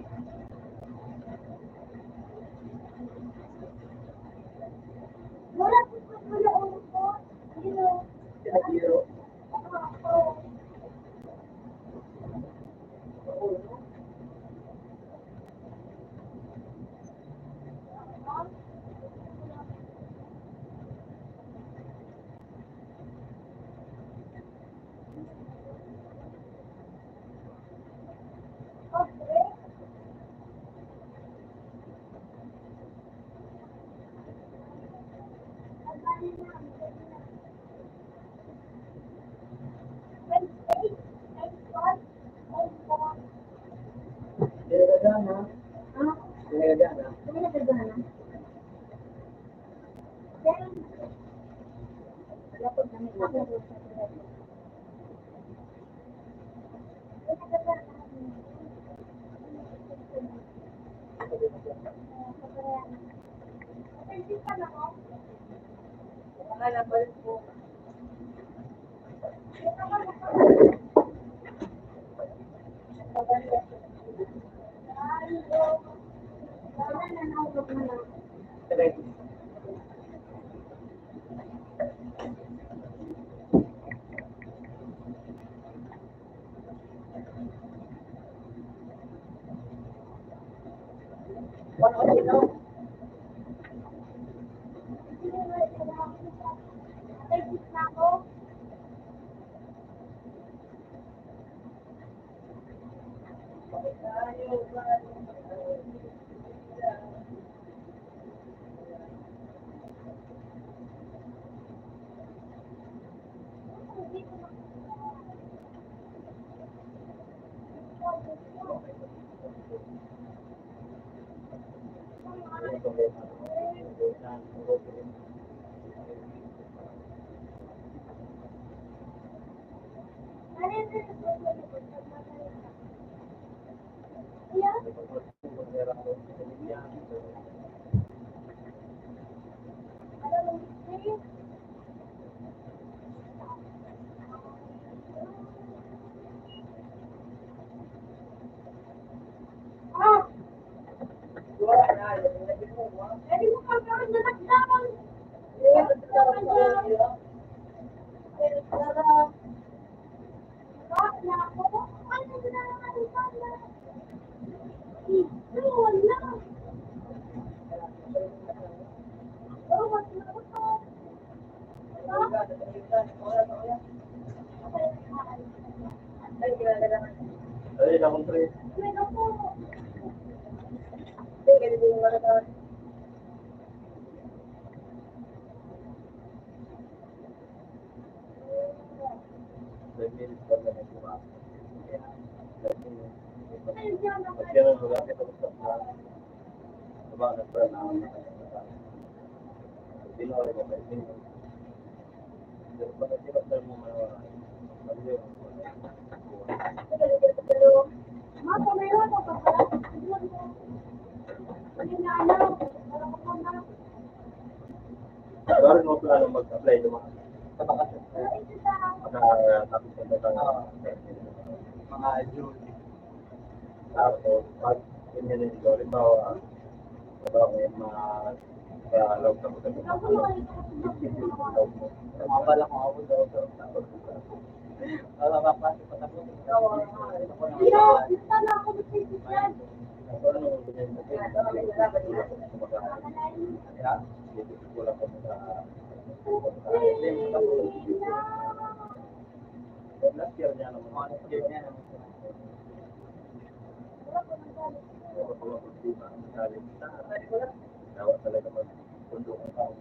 Wala po sa ulo ko. You know. pinag-iro. Ako. Sinagagana. Sinagagana. Pangalan balik po. Ano ko sino? Ay, akong pre. Baru mo plano mag-apply naman sa bakasyon. Tapos sa mga June. Tapos, pag ganyan ito, halimbawa, may mga log na mga balak mo ako daw. Wala mapasok pa ako. Last year niya naman. Dapat talaga mag-pundo ang tao.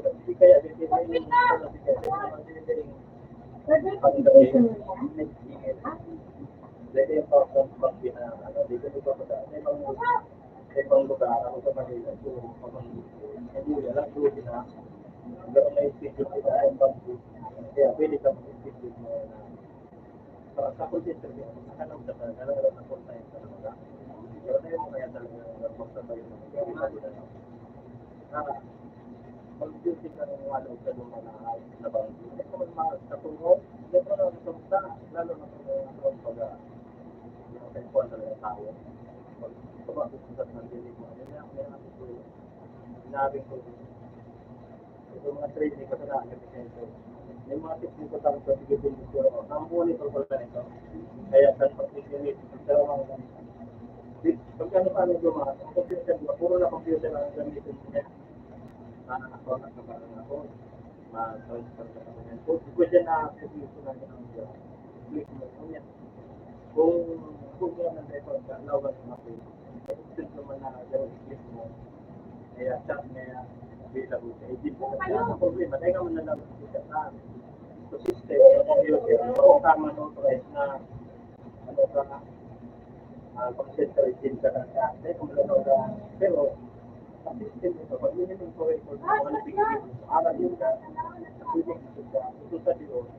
Hindi kaya dito yung pag dito pa sa ibang lugar ako sa Manila so hindi lang doon na gano'n na schedule kita ang bangko kaya pwede ka mag-schedule mo na sa consider mo nakanong sa talaga na full time talaga pero na yung kaya talaga magsabay mo na mag-duty ka ng walo sa lumanahay na bangko ito naman sa tungkol ito na napunta lalo na kung pag tempuan talaga tayo. Pag sa nandinig mo, yun ang meron ko sinabing ko. Ito mga training ko sa nagkakasento. May mga tips ko tapos sa tigil ko. Ang monitor ko lang ito. Kaya kan pag-isinit, pero mga pagkano pa nang dumaan, ang computer ko, puro na computer ang gamitin niya. Ako, nagkabaran ako. Ma-transfer ka ako yan. Kung dyan na computer na ang click mo. Kung yan ng record ka, lawan ng ako. Instead naman na gawin click mo, kaya chat niya, available sa agent mo. Kaya ang problema, dahil ka man na lang sa so system, computer, so tama ng price na ano ka, pag-centralizing ka na siya. Dahil kung malalaw ka, pero ang system nito, pag minimum ko record mo, ano bigyan mo, aral yun ka, pwede ka ito sa diyo,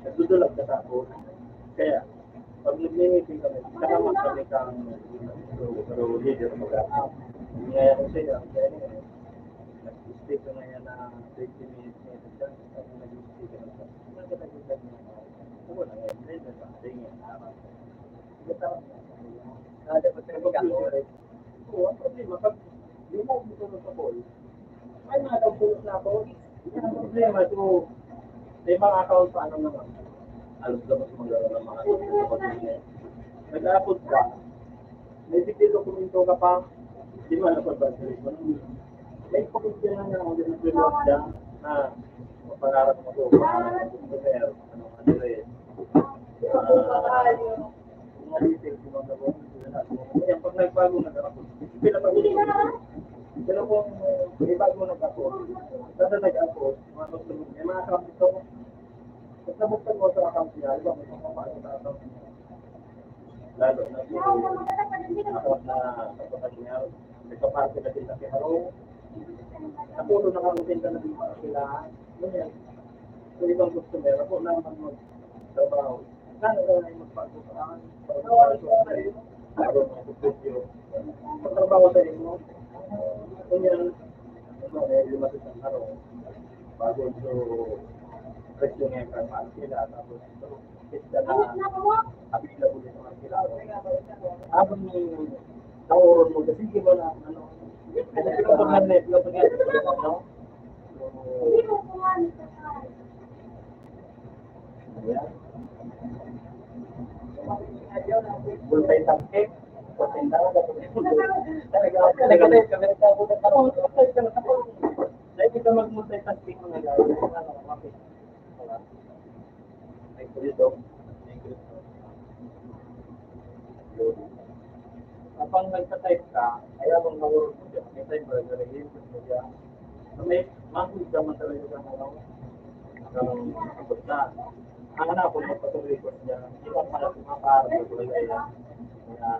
nagdudulag ka tapos. Kaya, pag nag-limiting kami, kanaman kami kang pero leader mo ka. Kaya ko sa'yo, kaya niya, nag-stay ko na yan na 20 minutes na ito dyan, tapos nag-stay ka na siya. Nagdadagdag niya, ako na yan, dahil na sa ating yan, araw. Dapat ka mag-ako. Oo, ang problema, pag remove mo ito sa call, ay nakatagpulos na ako. Yan ang problema, ito, may mga account pa ano naman. Alam ka mas magagawa ng mga account. Nag-upload ka, may bigay dokumento ka pa, di ba napag-battery mo? May pagkakita na nga ako din ng preload dyan na mapangarap mo ito, pangarap mo ito, anong address, mga details yung mga gawin. Kaya pag nagbago nag-upload, pero kung may bago nag-upload, kada nag-upload, may mga account ito, pag nabuksan mo sa account niya, di ba may mga paano sa account niya? Lalo na account na kapatid niya, nagpaparte na sila kay Haro, napuno na kami din na dito sila, ganyan. So ibang customer, ako na mag-trabaho. Kano ka na yung magpagputaan, para mag-video. Pagtrabaho sa inyo, ganyan, lima sa Haro, bago ito, presyo nga yung karmaan sila, tapos ito, kita na available sa mga sila. Habang nauron mo, kasi di ba na, ano, kasi kapag nag-net, kapag nag-net, ano, Hindi mo kumamit sa saan. ayan, bultay tangkik, bultay tangkik, talaga, kamera ka po na tanong, bultay ka na tanong. Dahil kita mag-multay tangkik mga gawin, ano, mapit. Ay, dito. Kapag nagpa-type ka, kaya bang nawurot mo dyan, may type ba, nare-input mo dyan. So, may mag-use naman talaga sa mga ng kapag na. Ang hanapon mo pa itong record dyan, hindi ba pala sumaparap sa talaga yan. Kaya,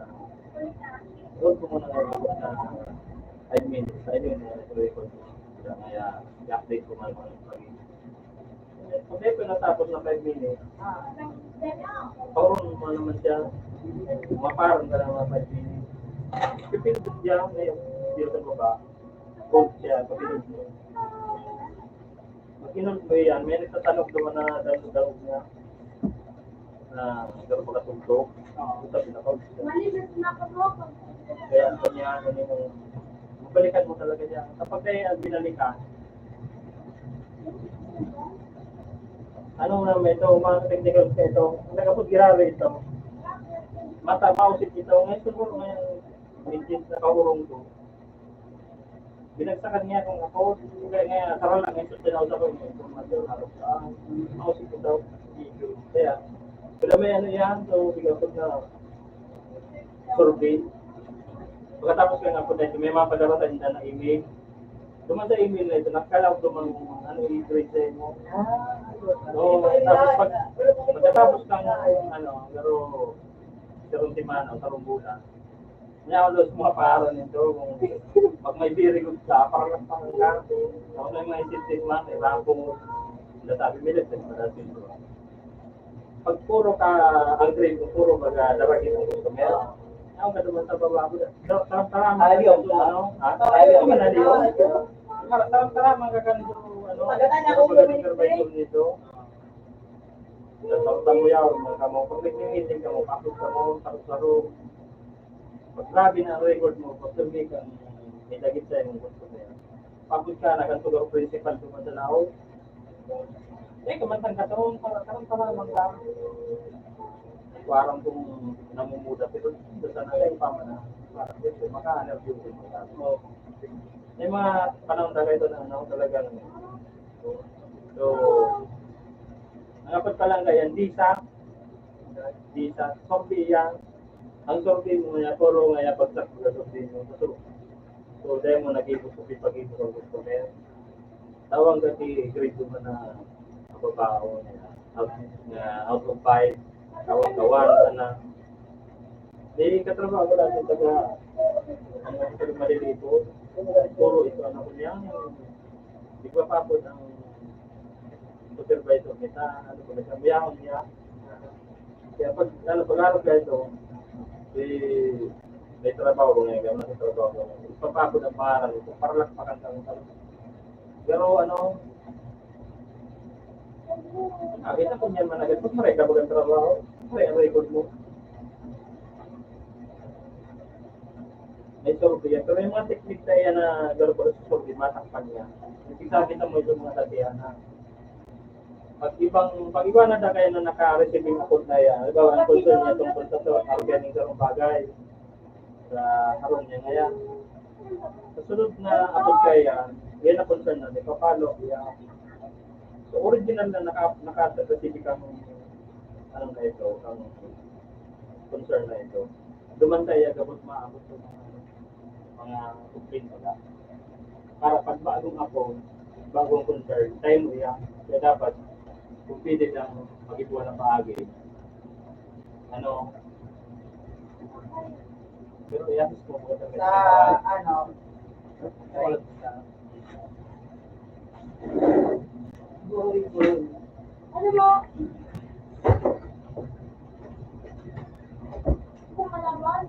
huwag mo muna na-record na 5 minutes, sa inyo na record mo. Kaya, i-update ko man ang pag-ibig. Kung may pinatapos na 5 minutes, pauron mo naman siya, maparon ka na mga 5 minutes. Pipindot siya, may dito sa baba, hold siya, pipindot mo. Mag-inod mo yan, may nagtatanong naman na dalog niya, na gano'n makatugtog, sabi na hold siya. Malinis na ako mo. Kaya kanya, ano yung, mabalikan mo talaga niya. Kapag kaya binalikan, ano naman ito, mga technical ka ito, nagkapot girari ito, mata, mausit ito, ngayon siguro ngayon, mintis na kaurong ko. Binagsakan niya kung ako, kaya ngayon, tara lang, ngayon sinaw ko yung informasyon, harap ka, mausit ko daw, video. Kaya, wala may ano yan, so bigyan ko na survey. Pagkatapos ko nga po dahil may mga padaratan na email, duman sa email na ito, nakalaw duman ano i-grade sa inyo. So, tapos pagkatapos kang ano, pero sarong timana o sarong bulan, may ako doon mga paaral nito, kung pag may very good ka, parang lang, ako na yung mga isip man, may rampong nasabi milit, nagpadasin ko. Pag puro ka, ang grade mo, puro baga, daragin ang gusto meron. Ako ka naman sa baba ko. Tara, Ayaw ka? Ayaw ka na niyo. Tara, mga ganito, ano, supervisor nito. Sa mo yaw, mga mo, pag nag-meeting ka mo, kapit ka mo, sarap-sarap. Pag grabe na ang record mo, pag survey ka, may lagit sa yung gusto mo yan. Kapit ka, nagantog ang principal ko sa lao. Kamantang kataon, parang naman lang. Parang kung namumuda, pero sa nanay pa man na, parang ito, maka-interview din mo. So, may mga panahon talaga ito na ano, talagang, so, nangapat pa lang ganyan, Disa, Sorbiya, Ang sorti mo nga, puro nga pagsak mo na sorti mo. So, dahil mo nag-ibig ko pipag-ibig ko gusto kaya. Tawag ka grade mo na kababaon niya. Out of 5, tawag ka 1 na. Di katrabaho ko natin taga ang malilito. Puro ito ano ko niya. Di ba pa po ng supervisor kita, ano ko na biyahon niya. Kaya pag-aral ka ito, may trabaho ko ngayon, may trabaho ko ngayon. Ipapapod ang pangaral ito, para lang pakantang talaga. Pero ano, kita ko niyan managal, pag maray ka ang trabaho, maray ang record mo. May survey yan. Pero yung mga technique na yan na gano'n ko sa survey, matakpan niya. Kita mo yung mga tatihan na pag iba na kayo na naka-receiving account na yan, halimbawa ang concern niya tungkol sa organic sa bagay sa harong niya ngayon. Sa sunod na account kaya yan na concern na, ipapalo yan. So original na naka-receiving ang anong na ito, ang concern na ito. Dumantay yan kapag maabot sa mga complaint nila. Para pag bagong concern, time mo yan. Kaya dapat kung pwede lang mag-ibuan ng paagi. Ano? Pero iyatis ko mo Sa ano, Ano mo? Kung malaman?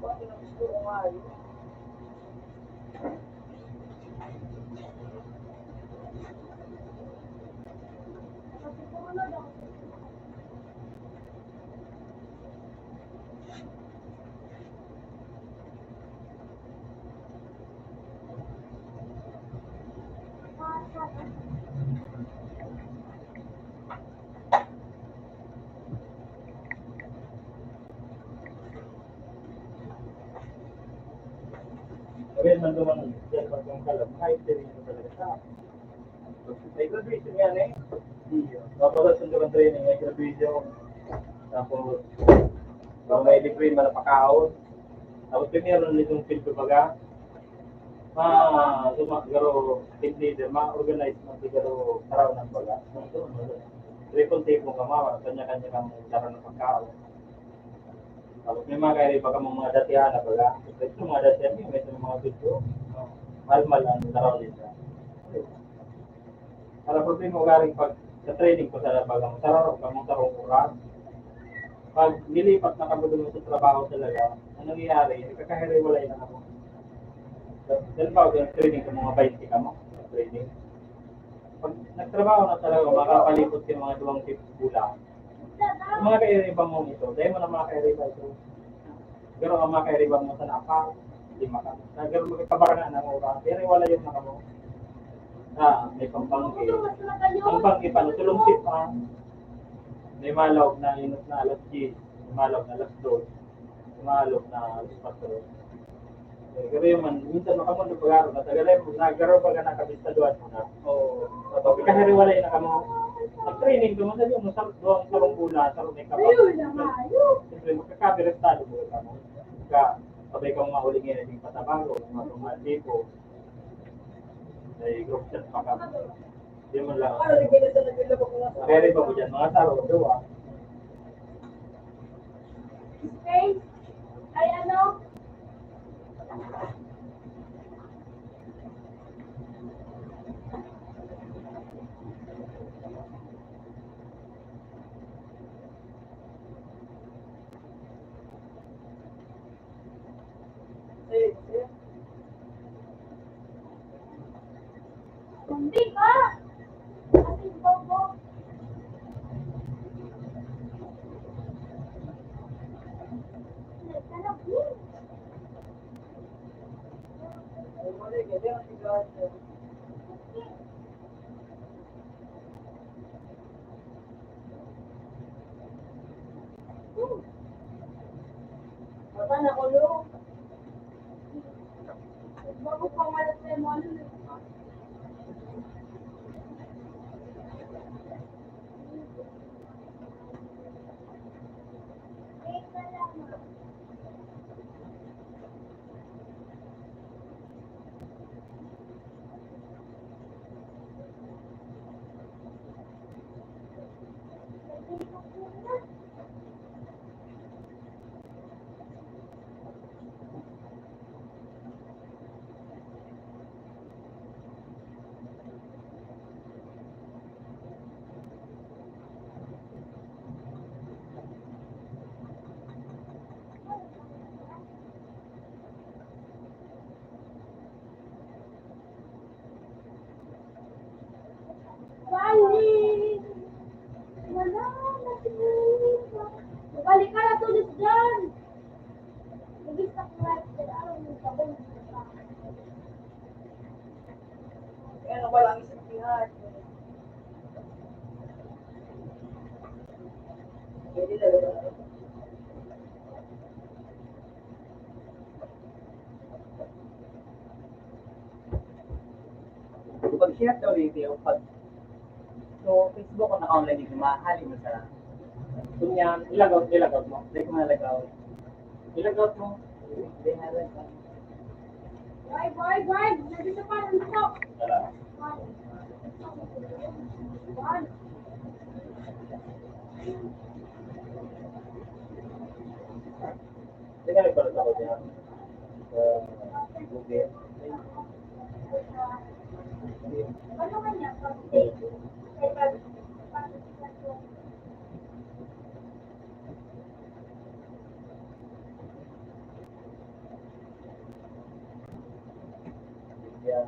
bakit ang gusto ko nga yun? Kaya man naman yan pag yung kalam, ma-experience mo talaga sa may graduation yan eh. Tapos sa sunod training, may graduation. Tapos, kung may degree, malapakaon. Tapos meron nitong field baga. Sumagaro team leader, ma-organize mo siguro araw ng baga. Triple tape mo kamawa, kanya-kanya kang dara ng pagkaon. Tapos may mga kaya pa mga datihan na baga. Ito mga datihan, may mga video. Mal-mal ang laraw nila. Para problema ko galing pag sa training ko sa bagang sarap, kamong tarong oras. Pag nilipat na kami doon sa trabaho talaga, ang nangyayari, kakahiriwalay na ako. Dahil ba yung training ko mga 20 ka mo, training. Pag nagtrabaho na talaga, makapalipot ka mga 2 tips bulan. Yung mga kairiba mo ito, dahil mo na mga kairiba ito. Pero ang mga kairiba mo sa napa, hindi maka. Pero magkakabarangan ng oras, pero wala yung naka mo. May pampangki. Ang pangki pa, tulong-sip pa. May malawag na inot na alas 10, may malawag na alas 2, may malawag na alas 4. Pero yung man, minsan makamon ng pag-aaral, natagalay mo, nagkaroon pa ka nakabistaduan mo na. O, kahiriwalay na ka mo. Nag-training, dumasan yung doang sarong bula, sarong may kapag. Siyempre, magkakabirektado mo ka mo. Sabay kang mahulingin, yung patabago, mga tumatipo. May group chat pa ka. Hindi mo lang. Ano, hindi na sa naglalabak ko nga sa Kaya rin ba mo dyan, mga sarong, gawa. Space? Ay ano? Hindi ka! Ating bobo. Nagtanap yun. Ay, mali, ganyan ang sigahan niya. Baka nakulong. Bago pa malat na mo, ano na. Wait na lang. Balik! Wala na siya. Balik ka na tulis dyan. Naging sa class, kaya alam mo sa kung Kaya walang isang pihat. Pwede na lang. Pag share daw video, pag so Facebook ko naka-online dito, mahalin mo sa kunyan, ilagaw mo. Hindi ko malagaw. Ilagaw mo. Hindi halagaw. Boy! Nandito pa rin ito. Wala. One. Hindi ka nagbalot ako dyan. Google. Ano kanya? Yan.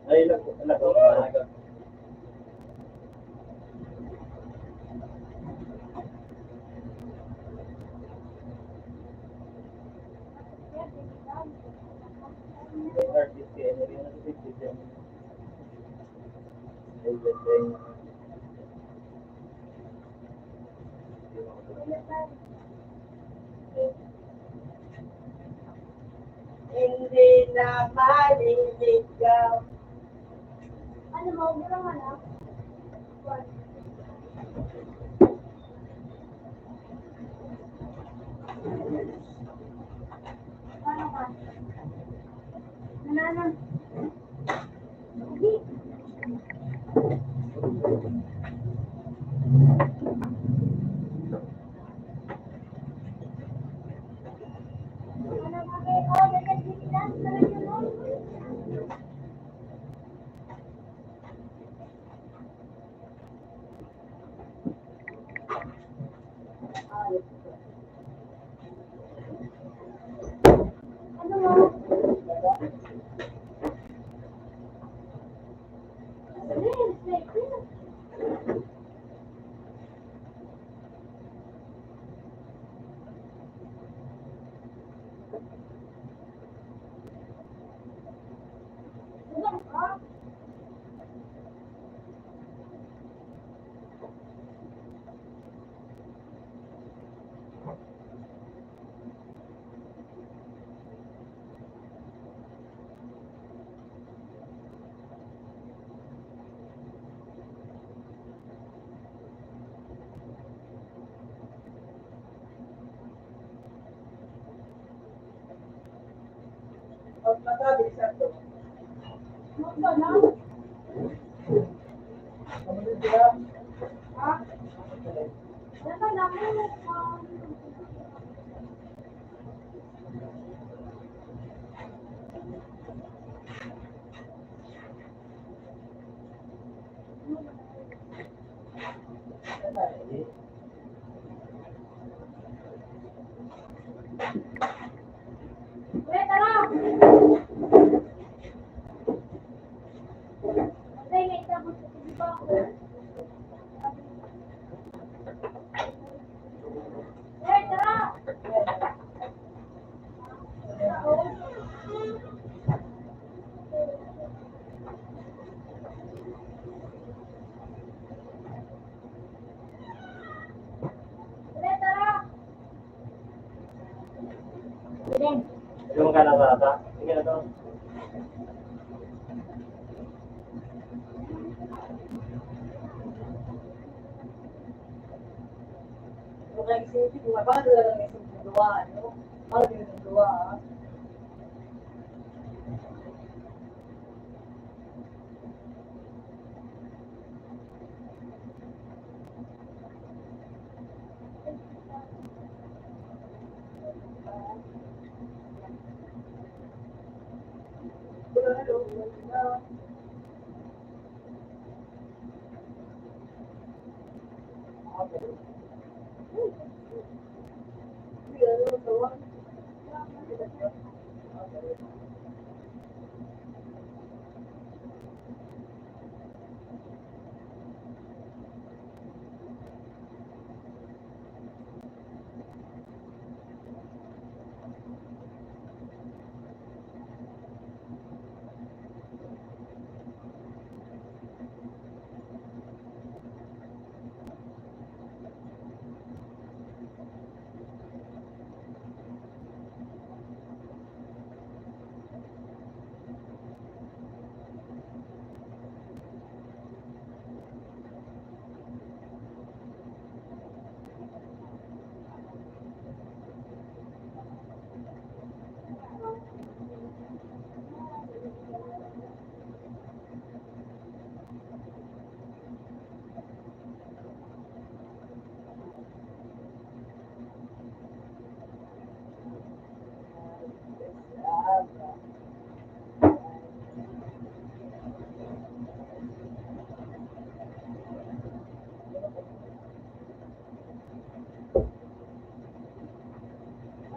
Ay, ilagaw. Hindi na maliligaw. Ano mo? Bilang ano? One. Ano ka? Nanana. Hindi. Ano ka kay? Oh, ganyan din lang. Talaga mo. Ano mo? Pag magkabilisan to. Kamunod sila. ko lang isipin, kung paano talaga may sumuluwa, ano? Paano may sumuluwa, ha?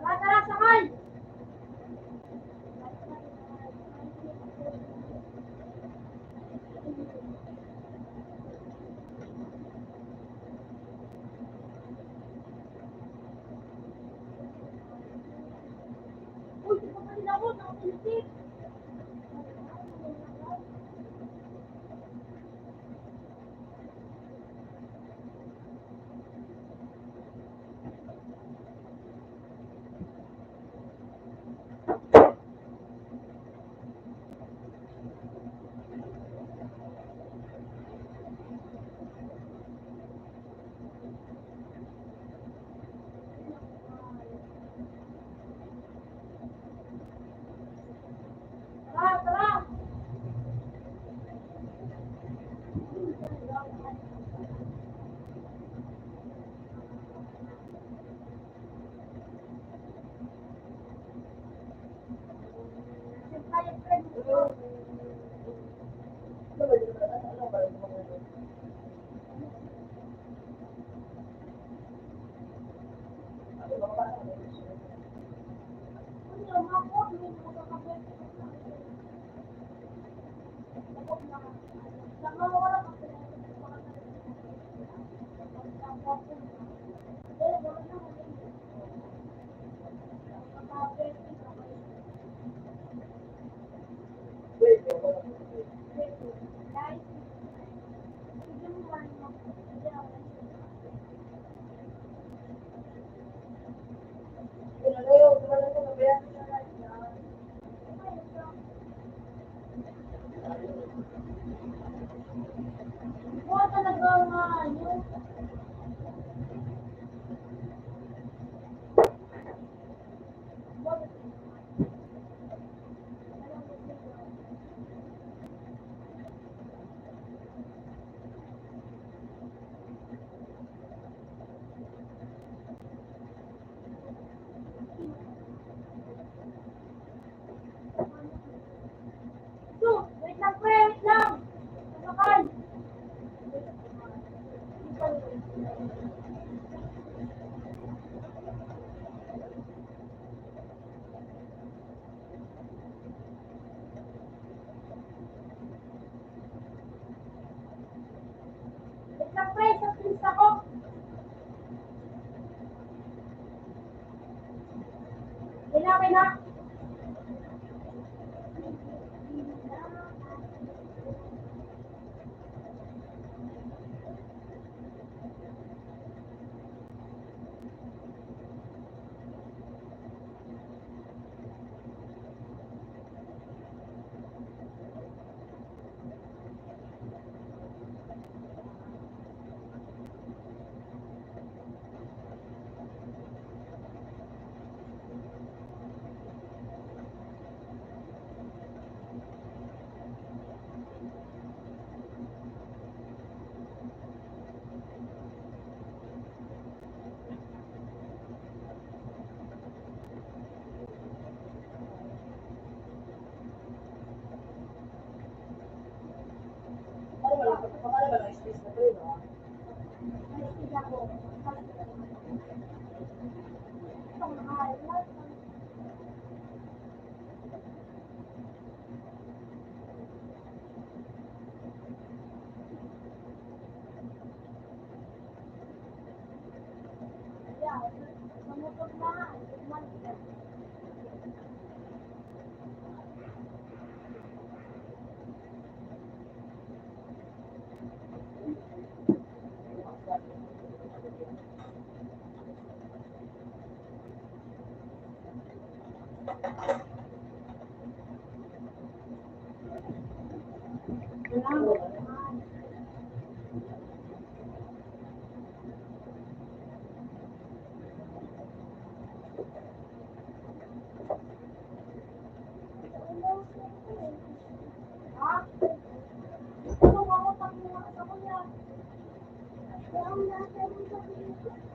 Tara, tara, sakay! Uy, di pa pa rin ako, nakapilitik. Tara, tara! Talaga nga, yun. So, wait lang, pre, wait lang. Sakay. Wait lang, pre, sa please ako. Kailangan na.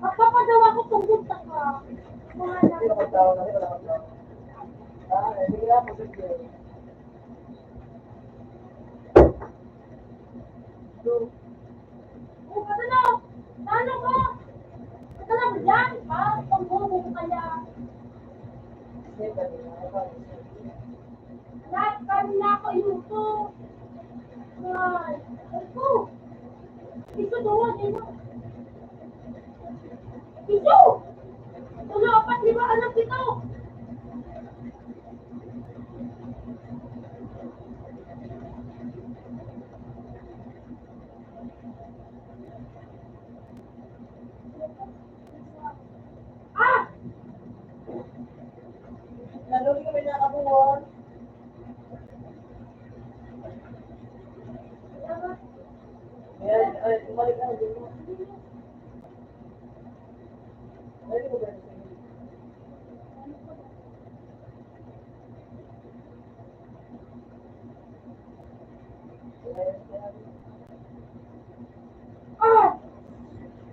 Magpapadaw ako kung gusto ka. Mga Hindi ko magtawag na, wala kang tawag. Hindi ka mo sige. Oh, ano na? Ano ka? Ito lang dyan, ha? Pangbubo ko kaya. Lahat kami na ako yuto. Ay, ito. Ito doon, ito. Ito! Ito, apat, di ba anak ito? Ah! Naluli kami nakabuhon. Ayan, ay, umalik na dito. Naluli ko ba yun? Ah!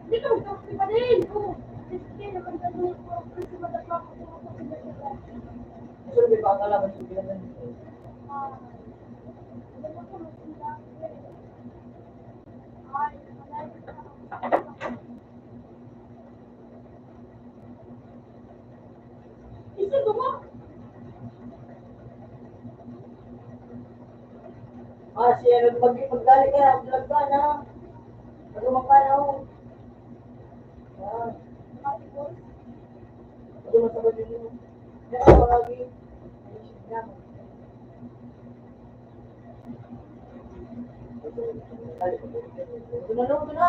Hindi ka magkakasi pa din. Oh, sige, nakagano'n ko. Kasi madagla ko kung ako sila. Sure, di ba ang kalaban yung bilang dito? Ah, alam ko masila. Ay, malayo ka. Isa mo. Siya, magdali ka, vlog ka na. Magumang ka na ako. Magumang sa bagay mo. Yan ang lagi. Gumano na.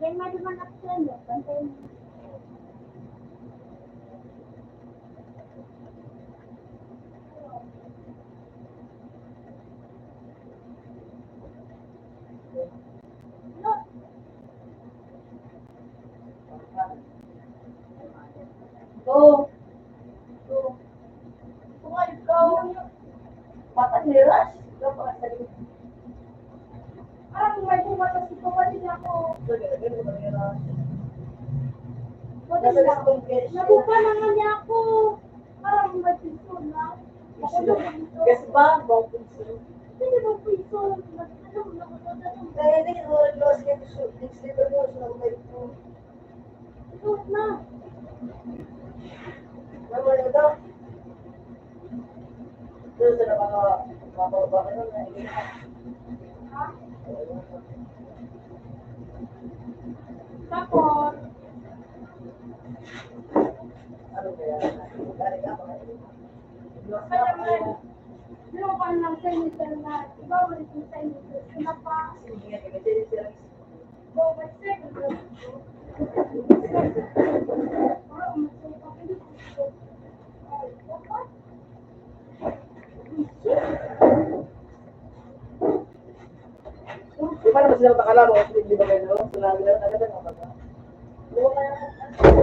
Yan nga naman action yun. Bantayin mo. Go. Kung ikaw, pataniras. Ikaw pa sa likod. Parang may pumatas ito. Wali ako. Nasa likod guys. Nabuka naman niya ako. Parang may piso na. Ako naman ito. Guess ba? Bawang pinso. Hindi ba piso? Ano mo na Kaya hindi ko nag-loss kayo sa sleeper mo. So, nag-bike mo. ito na. Ano mo daw? Doon sa napapababa ka nun. Ha? Tapos, Ano kaya? Dari ka ba? kaya man, nilupan lang sa inyo na ibabalik mo sa inyo. Ano pa? Sige nga, sige sila. Go, by second. Parang masaya pa ito. Ay, dapat. Di ba naman sila matakala mo? Di ba kayo doon? Sila nila agad ang kapag. Buka